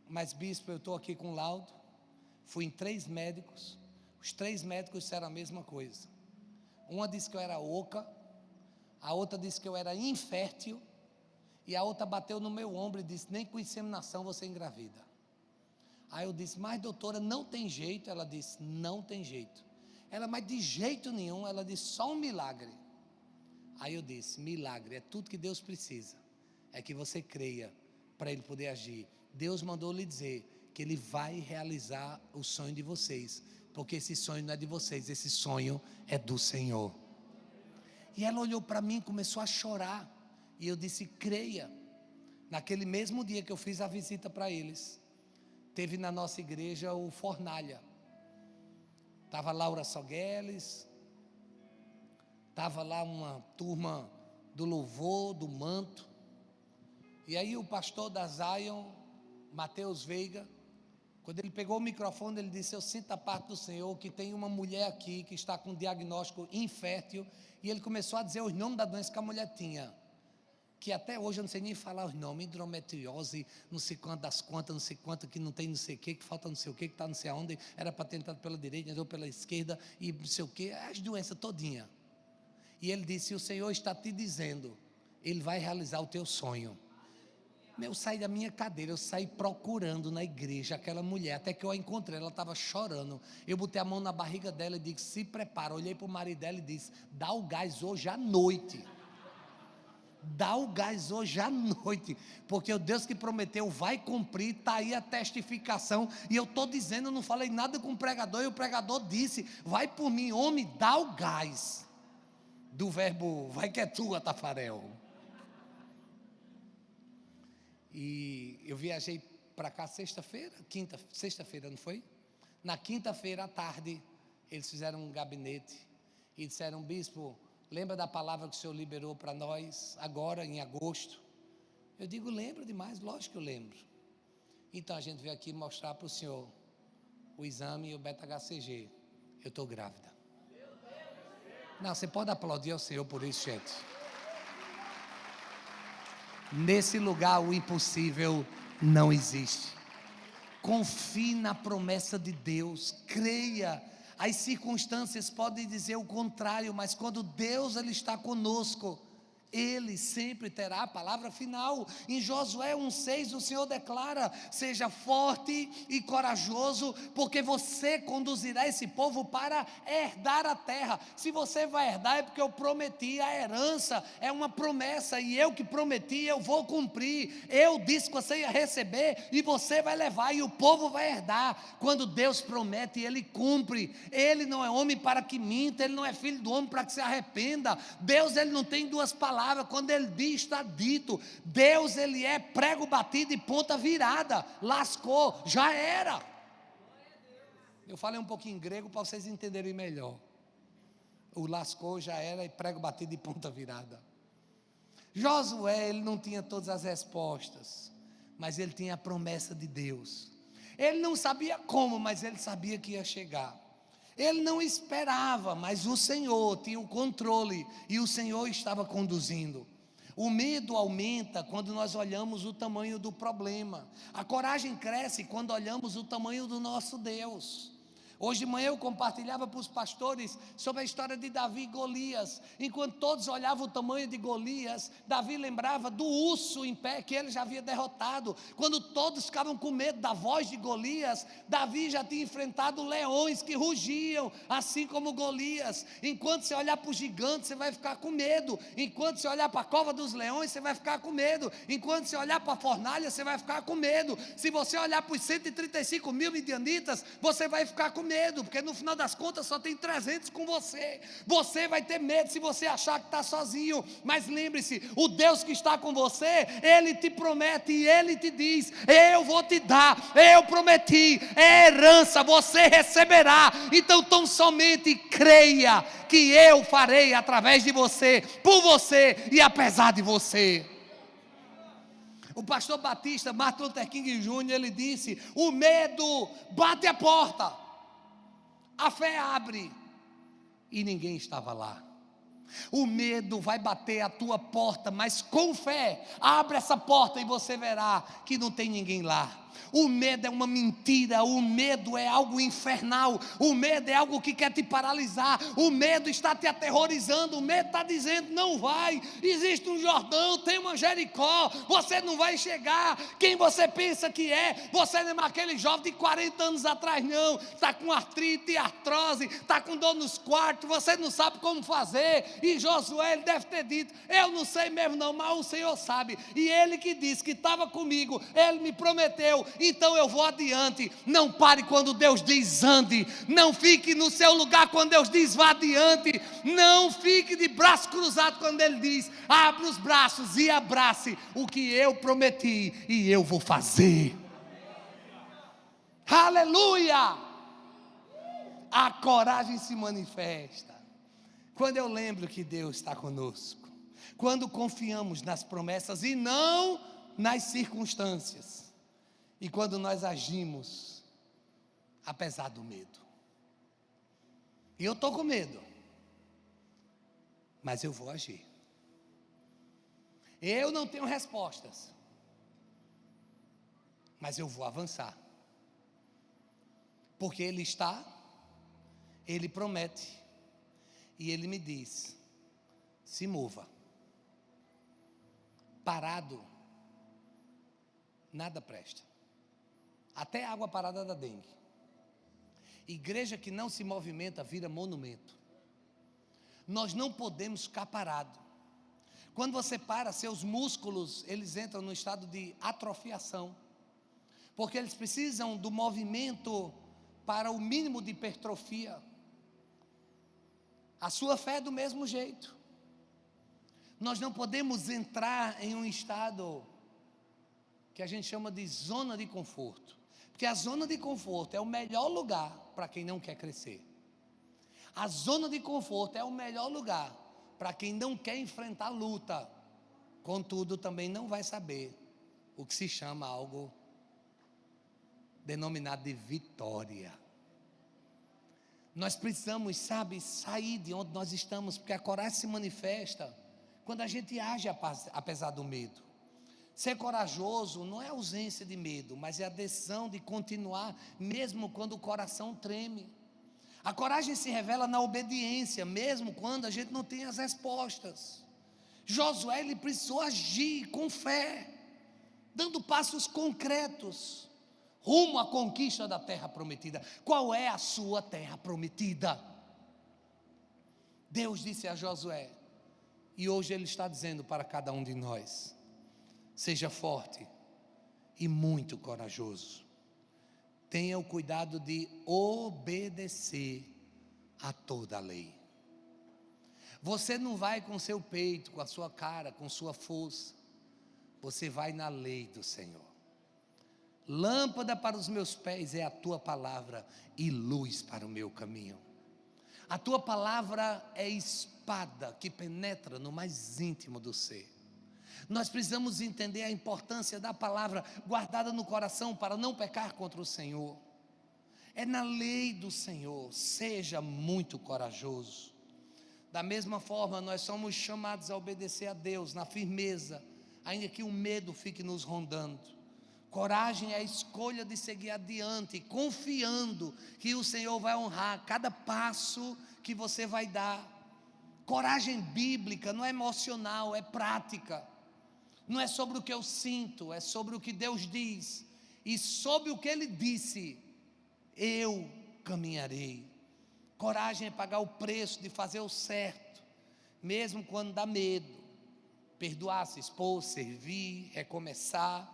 mas bispo, eu estou aqui com laudo, fui em 3 médicos, os 3 médicos disseram a mesma coisa. Uma disse que eu era oca, a outra disse que eu era infértil, e a outra bateu no meu ombro e disse, nem com inseminação você engravida. Aí eu disse, mas doutora, não tem jeito? Ela disse, não tem jeito. Ela, mas de jeito nenhum. Ela disse, só um milagre. Aí eu disse, milagre é tudo que Deus precisa, é que você creia para Ele poder agir. Deus mandou lhe dizer que Ele vai realizar o sonho de vocês, porque esse sonho não é de vocês, esse sonho é do Senhor. E ela olhou para mim e começou a chorar, e eu disse, creia. Naquele mesmo dia que eu fiz a visita para eles, teve na nossa igreja o Fornalha, estava Laura Sogueles, estava lá uma turma do louvor, do manto, e aí o pastor da Zion, Mateus Veiga, quando ele pegou o microfone, ele disse, eu sinto a parte do Senhor, que tem uma mulher aqui, que está com um diagnóstico infértil, e ele começou a dizer os nomes da doença que a mulher tinha, que até hoje eu não sei nem falar os nomes, endometriose, não sei quanto das quantas, não sei quanto, que não tem não sei o que falta não sei o que está não sei aonde, era para ter entrado pela direita, entrou pela esquerda, e não sei o que, as doenças todinha. E ele disse, o Senhor está te dizendo, Ele vai realizar o teu sonho. Eu saí da minha cadeira, eu saí procurando na igreja aquela mulher, até que eu a encontrei, ela estava chorando. Eu botei a mão na barriga dela e disse: se prepara. Olhei para o marido dela e disse: dá o gás hoje à noite. Dá o gás hoje à noite, porque o Deus que prometeu vai cumprir. Está aí a testificação, e eu estou dizendo, eu não falei nada com o pregador, e o pregador disse: vai por mim, homem, dá o gás. Do verbo, vai que é tua, Tafarel. E eu viajei para cá sexta-feira, não foi? Na quinta-feira à tarde, eles fizeram um gabinete e disseram: bispo, lembra da palavra que o senhor liberou para nós agora em agosto? Eu digo: lembro demais, lógico que eu lembro. Então a gente veio aqui mostrar para o senhor o exame e o beta-HCG. Eu estou grávida. Não, você pode aplaudir ao Senhor por isso, gente. Nesse lugar o impossível não existe. Confie na promessa de Deus, creia. As circunstâncias podem dizer o contrário, mas quando Deus ele está conosco, Ele sempre terá a palavra final. Em Josué 1,6 o Senhor declara: seja forte e corajoso, porque você conduzirá esse povo para herdar a terra. Se você vai herdar, é porque eu prometi. A herança é uma promessa, e eu que prometi, eu vou cumprir. Eu disse que você ia receber, e você vai levar, e o povo vai herdar. Quando Deus promete, Ele cumpre. Ele não é homem para que minta, Ele não é filho do homem para que se arrependa. Deus ele não tem duas palavras. Quando ele diz, está dito. Deus ele é prego batido e ponta virada. Lascou, já era. Eu falei um pouquinho em grego para vocês entenderem melhor. O lascou, já era, e prego batido e ponta virada. Josué ele não tinha todas as respostas, mas ele tinha a promessa de Deus. Ele não sabia como, mas ele sabia que ia chegar. Ele não esperava, mas o Senhor tinha o controle, e o Senhor estava conduzindo. O medo aumenta quando nós olhamos o tamanho do problema. A coragem cresce quando olhamos o tamanho do nosso Deus. Hoje de manhã eu compartilhava para os pastores sobre a história de Davi e Golias. Enquanto todos olhavam o tamanho de Golias, Davi lembrava do urso em pé que ele já havia derrotado. Quando todos ficavam com medo da voz de Golias, Davi já tinha enfrentado leões que rugiam, assim como Golias. Enquanto você olhar para o gigante, você vai ficar com medo. Enquanto você olhar para a cova dos leões, você vai ficar com medo. Enquanto você olhar para a fornalha, você vai ficar com medo. Se você olhar para os 135 mil midianitas, você vai ficar com medo, porque no final das contas só tem 300 com você. Você vai ter medo se você achar que está sozinho, mas lembre-se, o Deus que está com você, Ele te promete e Ele te diz: eu vou te dar, eu prometi, é herança, você receberá. Então tão somente creia que eu farei através de você, por você e apesar de você. O pastor batista Martin Luther King Jr., ele disse: o medo bate a porta, a fé abre, e ninguém estava lá. O medo vai bater a tua porta, mas com fé, abre essa porta e você verá que não tem ninguém lá. O medo é uma mentira, o medo é algo infernal, o medo é algo que quer te paralisar, o medo está te aterrorizando, o medo está dizendo: não vai, existe um Jordão, tem uma Jericó, você não vai chegar. Quem você pensa que é? Você não é aquele jovem de 40 anos atrás, não, está com artrite e artrose, está com dor nos quartos, você não sabe como fazer. E Josué, ele deve ter dito: eu não sei mesmo não, mas o Senhor sabe, e Ele que disse que estava comigo, Ele me prometeu, então eu vou adiante. Não pare quando Deus diz ande, não fique no seu lugar quando Deus diz vá adiante, não fique de braço cruzado quando Ele diz abre os braços e abrace o que eu prometi e eu vou fazer. Aleluia! A coragem se manifesta quando eu lembro que Deus está conosco, quando confiamos nas promessas e não nas circunstâncias. E quando nós agimos, apesar do medo. E eu estou com medo, mas eu vou agir. Eu não tenho respostas, mas eu vou avançar. Porque Ele está, Ele promete, e Ele me diz: se mova. parado, nada presta. Até água parada da dengue. Igreja que não se movimenta vira monumento. Nós não podemos ficar parados. Quando você para, seus músculos, eles entram no estado de atrofiação, porque eles precisam do movimento para o mínimo de hipertrofia. A sua fé é do mesmo jeito. Nós não podemos entrar em um estado que a gente chama de zona de conforto, porque a zona de conforto é o melhor lugar para quem não quer crescer. A zona de conforto é o melhor lugar para quem não quer enfrentar luta. Contudo, também não vai saber o que se chama algo denominado de vitória. Nós precisamos, sair de onde nós estamos, porque a coragem se manifesta quando a gente age apesar do medo. Ser corajoso não é ausência de medo, mas é a decisão de continuar, mesmo quando o coração treme. A coragem se revela na obediência, mesmo quando a gente não tem as respostas. Josué, ele precisou agir com fé, dando passos concretos, rumo à conquista da terra prometida. Qual é a sua terra prometida? Deus disse a Josué, e hoje Ele está dizendo para cada um de nós: seja forte e muito corajoso. Tenha o cuidado de obedecer a toda a lei. Você não vai com seu peito, com a sua cara, com sua força. Você vai na lei do Senhor. Lâmpada para os meus pés é a tua palavra e luz para o meu caminho. A tua palavra é espada que penetra no mais íntimo do ser. Nós precisamos entender a importância da palavra guardada no coração para não pecar contra o Senhor. É na lei do Senhor. Seja muito corajoso. Da mesma forma, nós somos chamados a obedecer a Deus na firmeza, ainda que o medo fique nos rondando. Coragem é a escolha de seguir adiante, confiando que o Senhor vai honrar cada passo que você vai dar. Coragem bíblica não é emocional, é prática. Não é sobre o que eu sinto, é sobre o que Deus diz. E sobre o que Ele disse, eu caminharei. Coragem é pagar o preço de fazer o certo, mesmo quando dá medo. Perdoar, se expor, servir, recomeçar.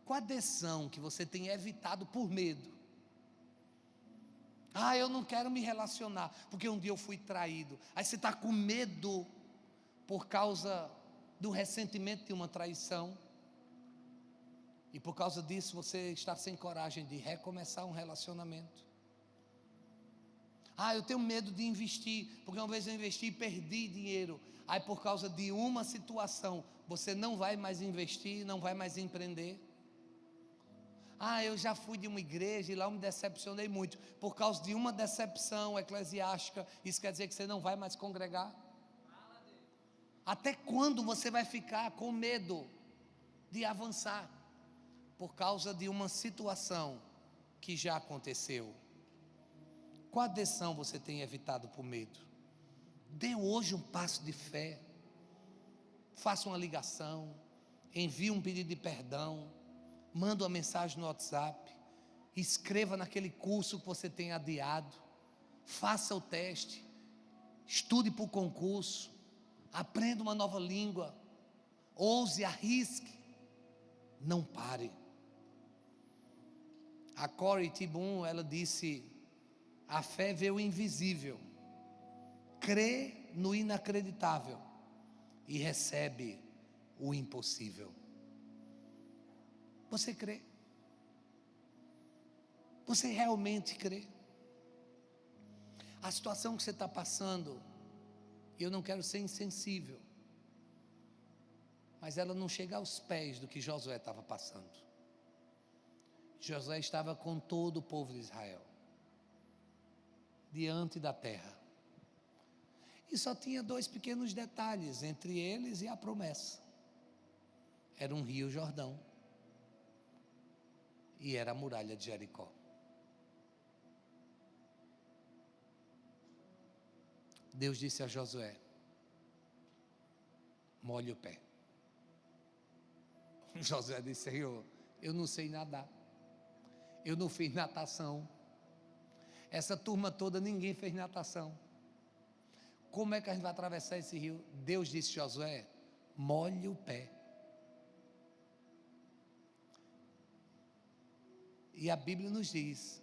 Qual a decisão que você tem evitado por medo? Eu não quero me relacionar, porque um dia eu fui traído. Aí você está com medo por causa do ressentimento de uma traição, e por causa disso você está sem coragem de recomeçar um relacionamento. Eu tenho medo de investir, porque uma vez eu investi e perdi dinheiro. Aí por causa de uma situação, você não vai mais investir, não vai mais empreender. Eu já fui de uma igreja e lá eu me decepcionei muito. Por causa de uma decepção eclesiástica, isso quer dizer que você não vai mais congregar? Até quando você vai ficar com medo de avançar? Por causa de uma situação que já aconteceu. Qual a decisão você tem evitado por medo? Dê hoje um passo de fé. Faça uma ligação. Envie um pedido de perdão. Manda uma mensagem no WhatsApp. Escreva naquele curso que você tem adiado. Faça o teste. Estude para o concurso. Aprenda uma nova língua. Ouse, arrisque. Não pare. A Corrie ten Boom, ela disse: a fé vê o invisível, crê no inacreditável e recebe o impossível. Você crê? Você realmente crê? A situação que você está passando, eu não quero ser insensível, mas ela não chega aos pés do que Josué estava passando. Josué estava com todo o povo de Israel diante da terra, e só tinha dois pequenos detalhes entre eles e a promessa. Era um rio Jordão e era a muralha de Jericó. Deus disse a Josué: molhe o pé. Josué disse: Senhor, eu não sei nadar, eu não fiz natação, essa turma toda ninguém fez natação, como é que a gente vai atravessar esse rio? Deus disse: Josué, molhe o pé. E a Bíblia nos diz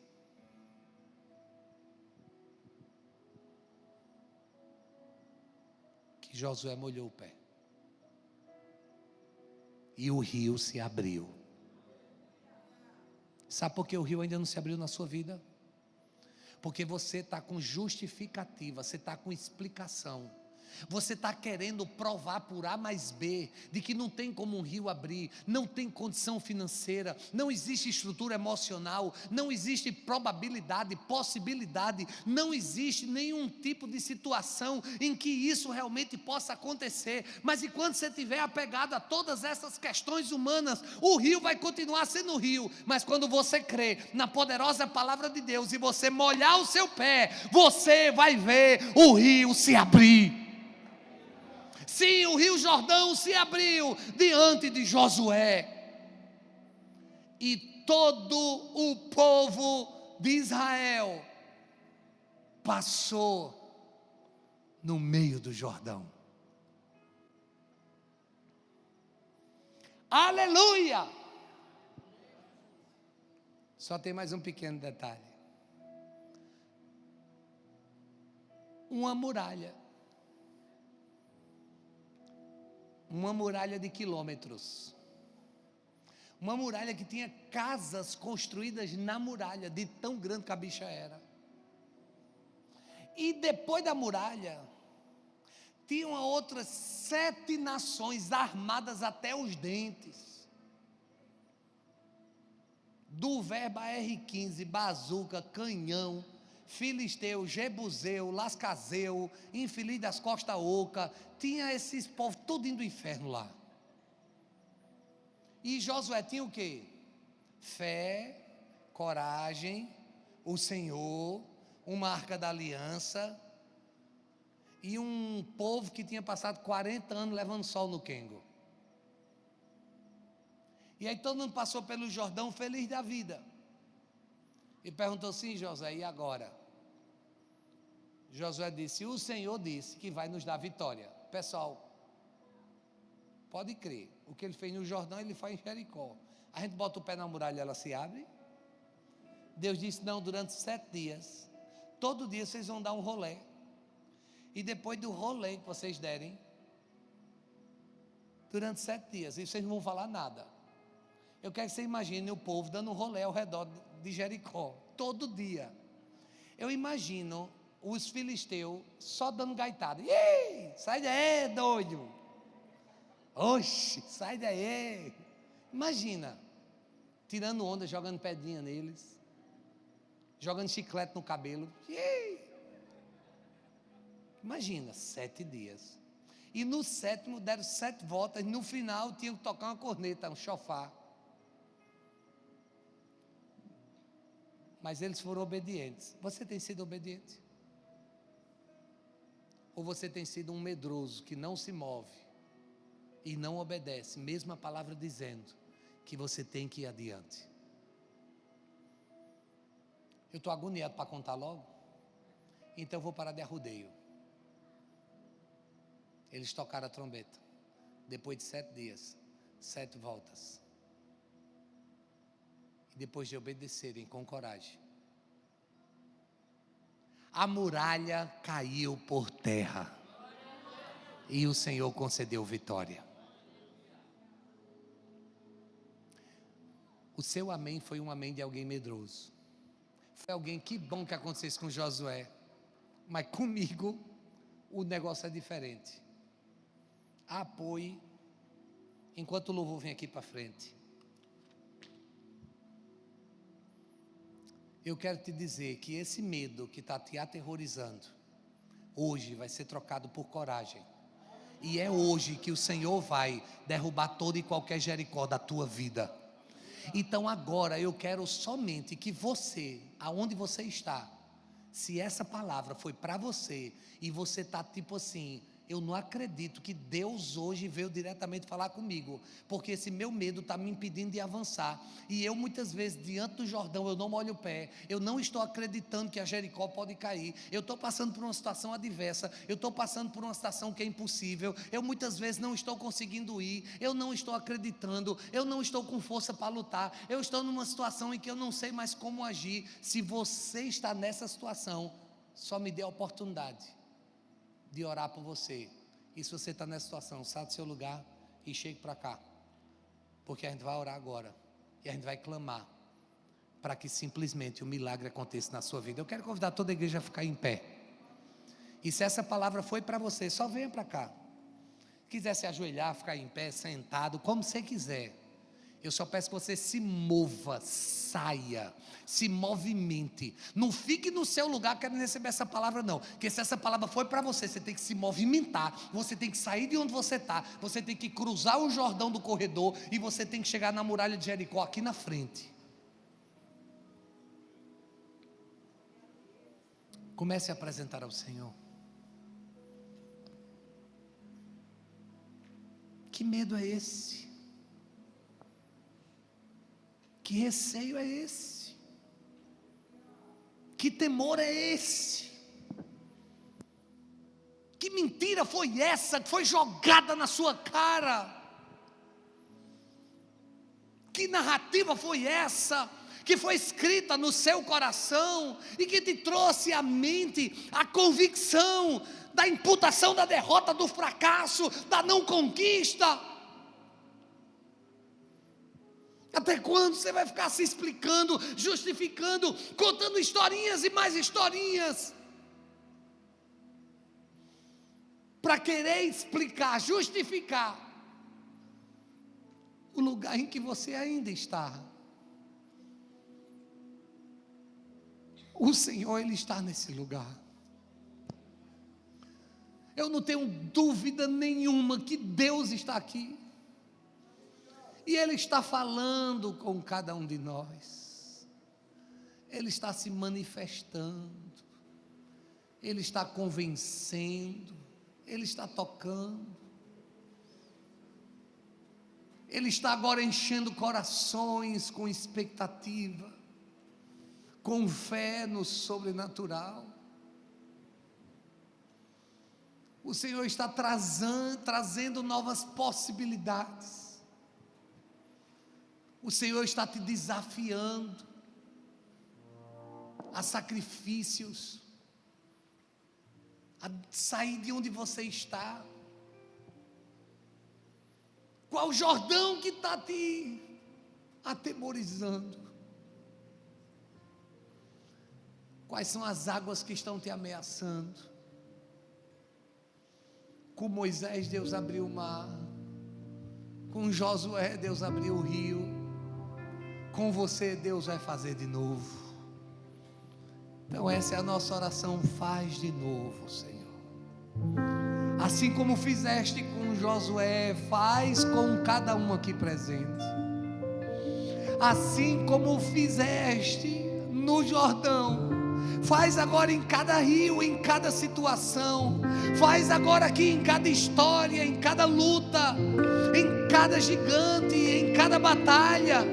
que Josué molhou o pé e o rio se abriu. Sabe por que o rio ainda não se abriu na sua vida? Porque você está com justificativa, você está com explicação. Você está querendo provar por A mais B de que não tem como um rio abrir, não tem condição financeira, não existe estrutura emocional, não existe probabilidade, possibilidade, não existe nenhum tipo de situação em que isso realmente possa acontecer. Mas enquanto você estiver apegado a todas essas questões humanas, o rio vai continuar sendo rio. Mas quando você crê na poderosa palavra de Deus e você molhar o seu pé, você vai ver o rio se abrir. Sim, o rio Jordão se abriu diante de Josué, e todo o povo de Israel passou no meio do Jordão. Aleluia! Só tem mais um pequeno detalhe: uma muralha de quilômetros, uma muralha que tinha casas construídas na muralha, de tão grande que a bicha era. E depois da muralha tinham outras 7 nações armadas até os dentes, do verbo AR-15, bazuca, canhão, filisteu, jebuseu, lascazeu, infeliz das costas oca, tinha esses povos tudo indo do inferno lá. E Josué tinha o quê? Fé, coragem, o Senhor, uma arca da aliança, e um povo que tinha passado 40 anos levando sol no Quengo. E aí todo mundo passou pelo Jordão feliz da vida, e perguntou assim: Josué, e agora? Josué disse: o Senhor disse que vai nos dar vitória. Pessoal, pode crer, o que ele fez no Jordão, ele faz em Jericó. A gente bota o pé na muralha, ela se abre. Deus disse: não, durante 7 dias, todo dia vocês vão dar um rolê, e depois do rolê que vocês derem, durante 7 dias, e vocês não vão falar nada. Eu quero que você imagine o povo dando um rolê ao redor de Jericó, todo dia. Eu imagino os filisteus só dando gaitada. Ei, sai daí, doido. Oxe, sai daí. Imagina, tirando onda, jogando pedrinha neles, jogando chiclete no cabelo. Ei. Imagina, 7 dias. E no 7º deram 7 voltas, no final tinham que tocar uma corneta, um chofar. Mas eles foram obedientes. Você tem sido obediente? Ou você tem sido um medroso que não se move e não obedece, mesmo a palavra dizendo que você tem que ir adiante? Eu estou agoniado para contar logo, então eu vou parar de arrudeio. Eles tocaram a trombeta, depois de 7 dias, 7 voltas. E depois de obedecerem com coragem, a muralha caiu por terra, e o Senhor concedeu vitória. O seu amém foi um amém de alguém medroso. Foi alguém, que bom que acontecesse com Josué, mas comigo o negócio é diferente. Apoie, enquanto o louvor vem aqui para frente. Eu quero te dizer que esse medo que está te aterrorizando, hoje vai ser trocado por coragem. E é hoje que o Senhor vai derrubar todo e qualquer Jericó da tua vida. Então agora eu quero somente que você, aonde você está, se essa palavra foi para você, e você está tipo assim, eu não acredito que Deus hoje veio diretamente falar comigo, porque esse meu medo está me impedindo de avançar, e eu muitas vezes diante do Jordão, eu não molho o pé, eu não estou acreditando que a Jericó pode cair, eu estou passando por uma situação adversa, eu estou passando por uma situação que é impossível, eu muitas vezes não estou conseguindo ir, eu não estou acreditando, eu não estou com força para lutar, eu estou numa situação em que eu não sei mais como agir. Se você está nessa situação, só me dê a oportunidade de orar por você. E se você está nessa situação, saia do seu lugar e chegue para cá, porque a gente vai orar agora, e a gente vai clamar para que simplesmente o milagre aconteça na sua vida. Eu quero convidar toda a igreja a ficar em pé, e se essa palavra foi para você, só venha para cá. Quiser se ajoelhar, ficar em pé, sentado, como você quiser, eu só peço que você se mova, saia, se movimente. Não fique no seu lugar querendo receber essa palavra, não. Porque se essa palavra foi para você, você tem que se movimentar. Você tem que sair de onde você está. Você tem que cruzar o Jordão do corredor. E você tem que chegar na muralha de Jericó, aqui na frente. Comece a apresentar ao Senhor. Que medo é esse? Que receio é esse? Que temor é esse? Que mentira foi essa que foi jogada na sua cara? Que narrativa foi essa que foi escrita no seu coração e que te trouxe à mente a convicção da imputação da derrota, do fracasso, da não conquista? Até quando você vai ficar se explicando, justificando, contando historinhas e mais historinhas, para querer explicar, justificar o lugar em que você ainda está? O Senhor, Ele está nesse lugar. Eu não tenho dúvida nenhuma que Deus está aqui. E Ele está falando com cada um de nós. Ele está se manifestando. Ele está convencendo. Ele está tocando. Ele está agora enchendo corações com expectativa, com fé no sobrenatural. O Senhor está trazendo novas possibilidades. O Senhor está te desafiando a sacrifícios, a sair de onde você está. Qual o Jordão que está te atemorizando? Quais são as águas que estão te ameaçando? Com Moisés, Deus abriu o mar. Com Josué, Deus abriu o rio. Com você, Deus vai fazer de novo. Então essa é a nossa oração. Faz de novo, Senhor. Assim como fizeste com Josué, faz com cada um aqui presente. Assim como fizeste no Jordão, faz agora em cada rio, em cada situação. Faz agora aqui em cada história, em cada luta, em cada gigante, em cada batalha,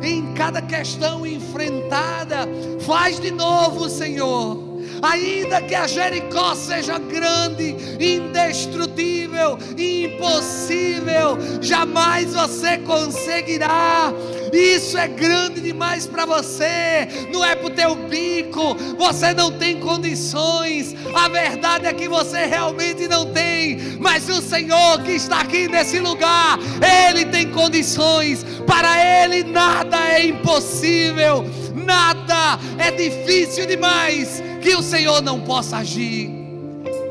em cada questão enfrentada. Faz de novo, Senhor. Ainda que a Jericó seja grande, indestrutível, impossível, jamais você conseguirá. Isso é grande demais para você, não é para o teu bico, você não tem condições, a verdade é que você realmente não tem, mas o Senhor que está aqui nesse lugar, Ele tem condições, para Ele nada é impossível, nada é difícil demais que o Senhor não possa agir.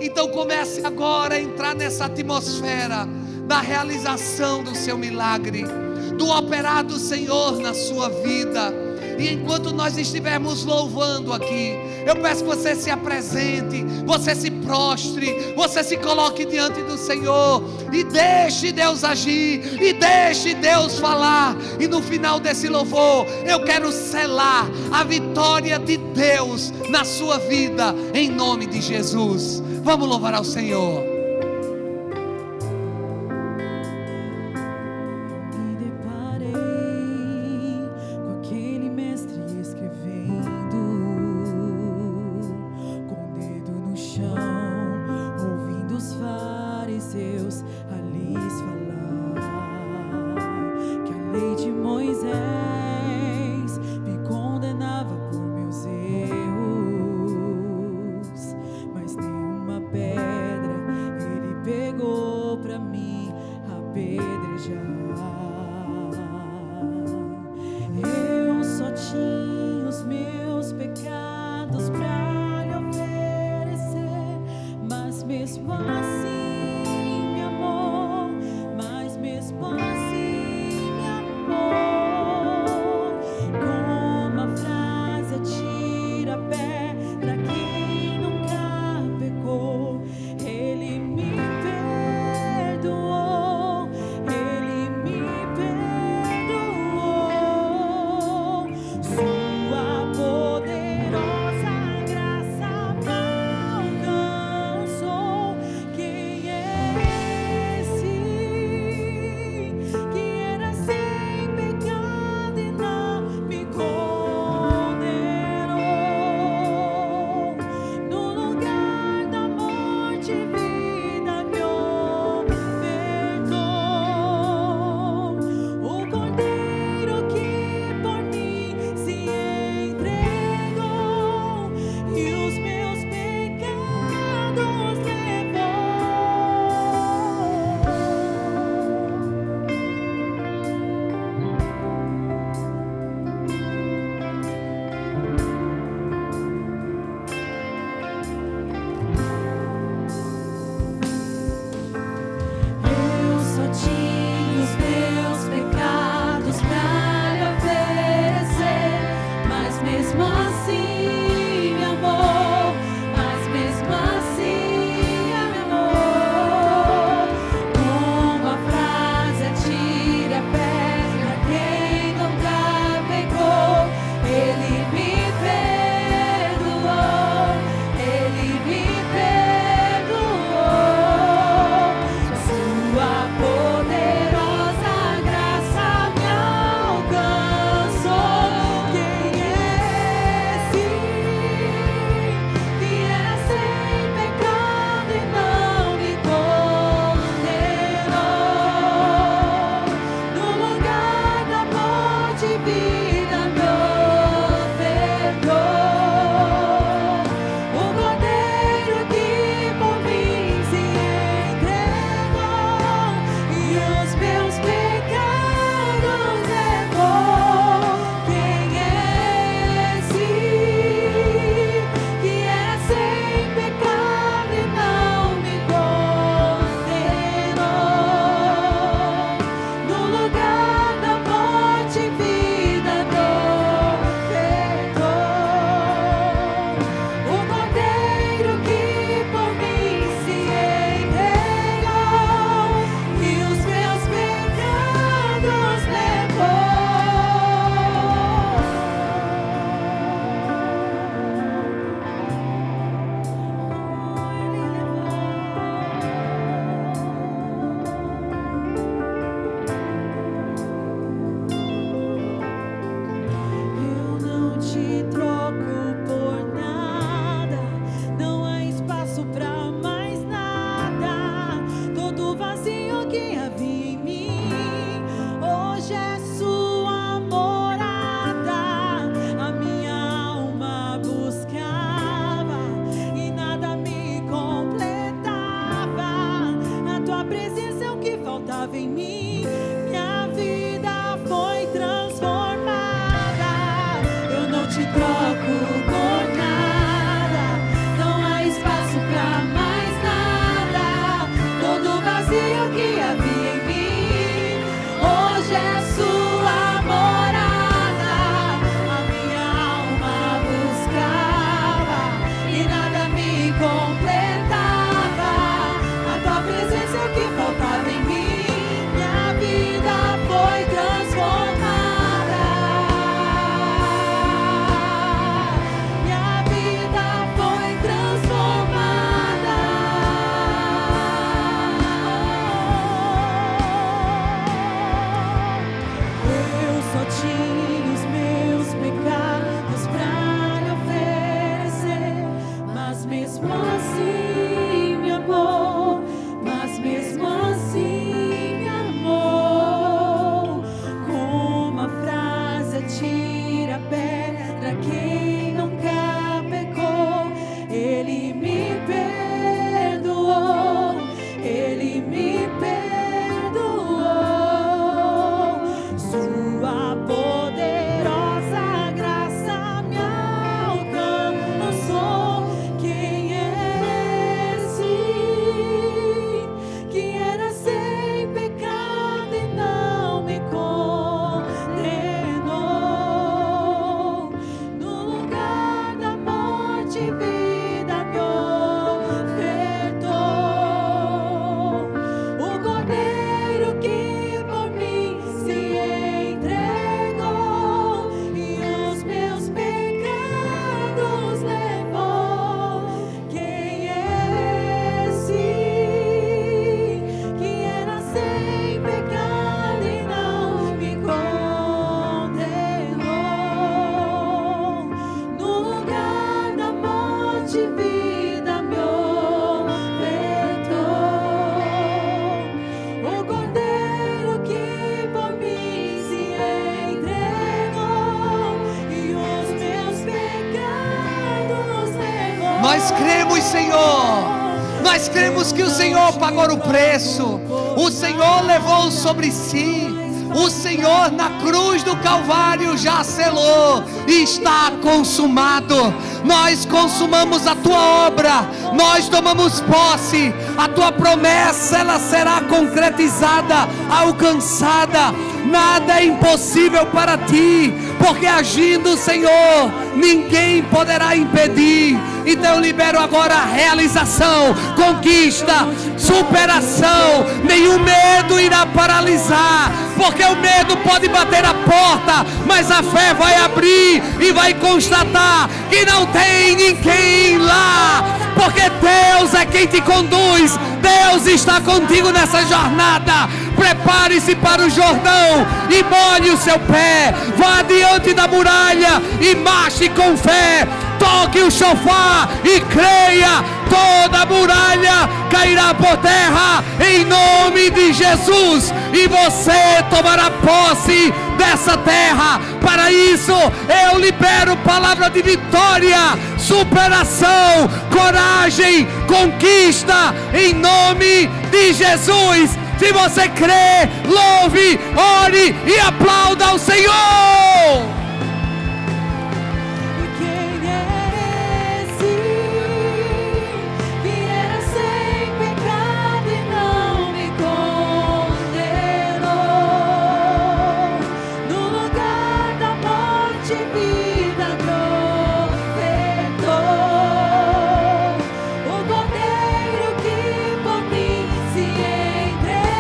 Então comece agora a entrar nessa atmosfera da realização do seu milagre, do operar do Senhor na sua vida. E enquanto nós estivermos louvando aqui, eu peço que você se apresente, você se prostre, você se coloque diante do Senhor e deixe Deus agir, e deixe Deus falar. E no final desse louvor, eu quero selar a vitória de Deus na sua vida, em nome de Jesus. Vamos louvar ao Senhor. mesmo assim me amou, mas mesmo assim me amou. Como a frase atira a pedra quem nunca pecou, Ele me perdoou, Ele me perdoou. Sua poderosa graça me alcançou. Quem é esse que era sem pecado e não me condenou? No lugar da morte, vida me ofertou. O Cordeiro que por mim se entregou e os meus pecados levou. Eu só tinha os meus pecados pra lhe oferecer, mas mesmo assim me amou, mas mesmo assim me amou. Como a frase atire a pedra quem nunca pecou, Ele me perdoou, Ele me perdoou. Sua poderosa graça me alcançou. Quem é esse que era sem pecado e não me condenou? No lugar da morte, vida me ofertou. O Cordeiro que por mim se entregou e os meus pecados levou. Quem é esse que era sem pecado e não me condenou? No lugar da morte, vida me ofertou. O Cordeiro que por mim se entregou e os meus pecados levou. Eu não te troco por nada, não há espaço pra mais nada. Todo vazio que havia em mim, hoje é sua morada. A minha alma buscava e nada me completava. A tua presença é o que faltava em mim. Minha vida foi transformada. Eu não te troco por nada, não há espaço pra mais nada. Todo vazio que havia em mim, hoje é sua morada. A minha alma buscava e nada me completava. A tua presença é o que faltava em mim. Minha cremos, Senhor. Nós cremos que o Senhor pagou o preço. O Senhor levou sobre si. O Senhor na cruz do Calvário já selou. E está consumado. Nós consumamos a tua obra. Nós tomamos posse. A tua promessa, ela será concretizada, alcançada. Nada é impossível para ti, porque agindo o Senhor, ninguém poderá impedir. Então eu libero agora a realização, conquista, superação. Nenhum medo irá paralisar, porque o medo pode bater a porta, mas a fé vai abrir e vai constatar que não tem ninguém lá, porque Deus é quem te conduz. Deus está contigo nessa jornada. Prepare-se para o Jordão e molhe o seu pé. Vá diante da muralha e marche com fé. Toque o chofar e creia. Toda a muralha cairá por terra em nome de Jesus. E você tomará posse dessa terra. Para isso eu libero palavra de vitória, superação, coragem, conquista em nome de Jesus. Se você crê, louve, ore e aplauda ao Senhor. Quem é esse que era sem pecado e não me condenou? No lugar da morte, vida profetou. O Cordeiro que por mim se entregou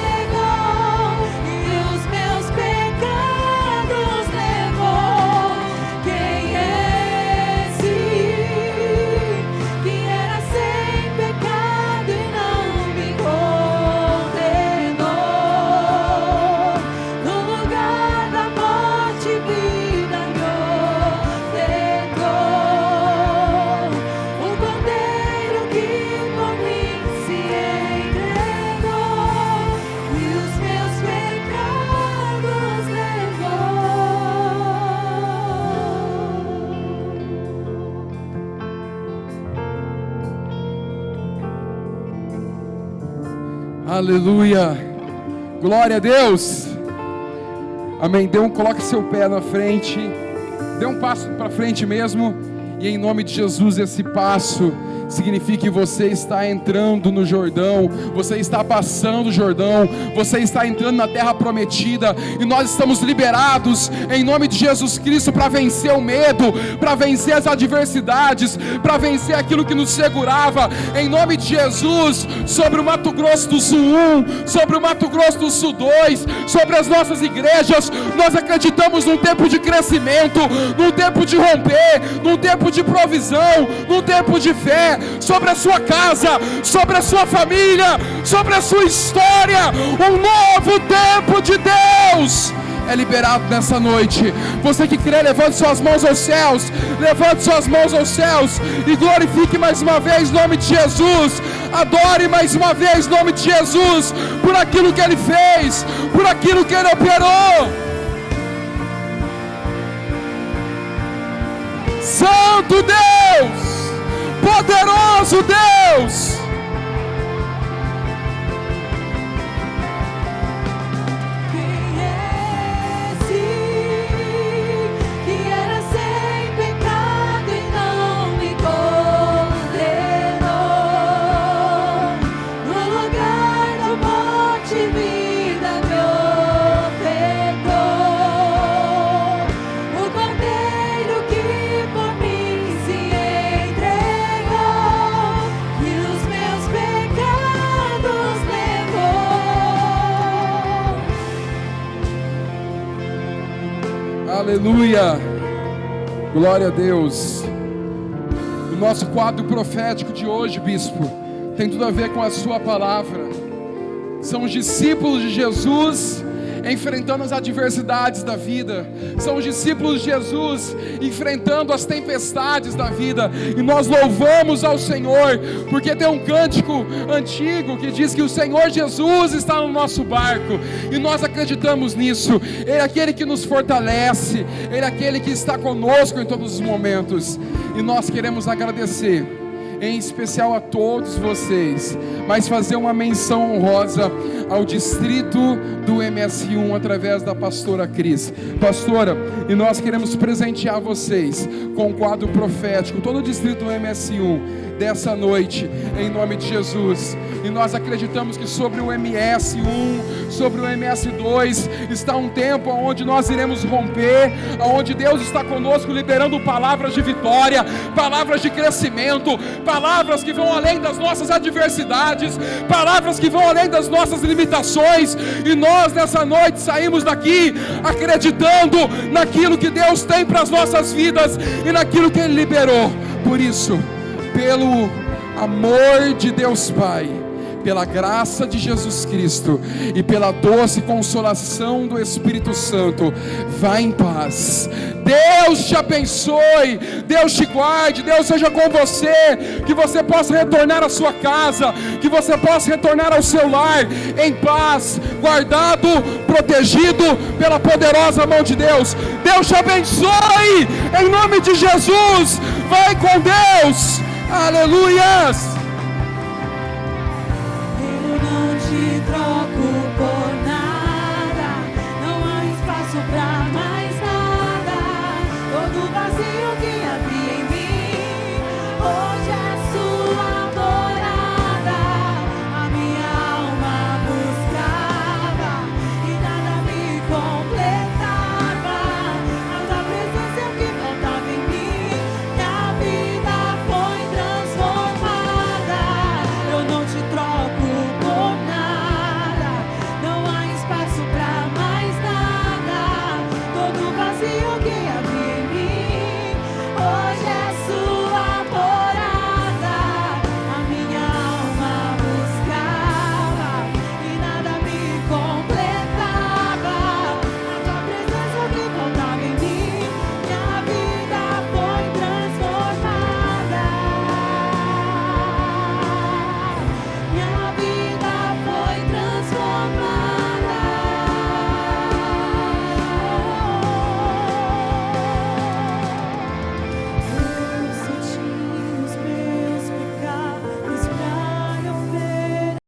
e os meus pecados levou. Quem é esse que era sem pecado e não me condenou? No lugar da morte, vida profetou. O Cordeiro que por mim se entregou e os meus pecados levou. Aleluia, glória a Deus, amém. Coloque seu pé na frente, dê um passo para frente mesmo, e em nome de Jesus esse passo significa que você está entrando no Jordão, você está passando o Jordão, você está entrando na terra prometida, e nós estamos liberados em nome de Jesus Cristo para vencer o medo, para vencer as adversidades, para vencer aquilo que nos segurava, em nome de Jesus, sobre o Mato Grosso do Sul 1, sobre o Mato Grosso do Sul 2, sobre as nossas igrejas. Nós acreditamos num tempo de crescimento, num tempo de romper, num tempo de provisão, num tempo de fé, sobre a sua casa, sobre a sua família, sobre a sua história. Um novo tempo de Deus é liberado nessa noite. Você que crê, levante suas mãos aos céus, levante suas mãos aos céus e glorifique mais uma vez o nome de Jesus. Adore mais uma vez o nome de Jesus, por aquilo que Ele fez, por aquilo que Ele operou. Santo Deus, poderoso Deus, Quem é esse que era sem pecado e não me condenou? No lugar da morte, vida profetou. O Cordeiro que por mim se entregou e os meus pecados levou. aleluia, glória a Deus. O nosso quadro profético de hoje, bispo, tem tudo a ver com a sua palavra. São os discípulos de Jesus enfrentando as adversidades da vida, são os discípulos de Jesus enfrentando as tempestades da vida, e nós louvamos ao Senhor, porque tem um cântico antigo que diz que o Senhor Jesus está no nosso barco, e nós acreditamos nisso. Ele é aquele que nos fortalece, Ele é aquele que está conosco em todos os momentos, e nós queremos agradecer em especial a todos vocês, mas fazer uma menção honrosa ao distrito do MS1 através da pastora Cris. Pastora, e nós queremos presentear vocês com um quadro profético, todo o distrito do MS1 dessa noite, em nome de Jesus. E nós acreditamos que sobre o MS1, sobre o MS2, está um tempo onde nós iremos romper, onde Deus está conosco liberando palavras de vitória, palavras de crescimento, palavras que vão além das nossas adversidades, palavras que vão além das nossas limitações. E nós nessa noite saímos daqui acreditando naquilo que Deus tem para as nossas vidas e naquilo que Ele liberou. Por isso, pelo amor de Deus Pai, pela graça de Jesus Cristo e pela doce consolação do Espírito Santo, vá em paz. Deus te abençoe, Deus te guarde, Deus seja com você, que você possa retornar à sua casa, que você possa retornar ao seu lar em paz, guardado, protegido pela poderosa mão de Deus. Deus te abençoe, em nome de Jesus. Vai com Deus. Aleluias. Eu não te troco.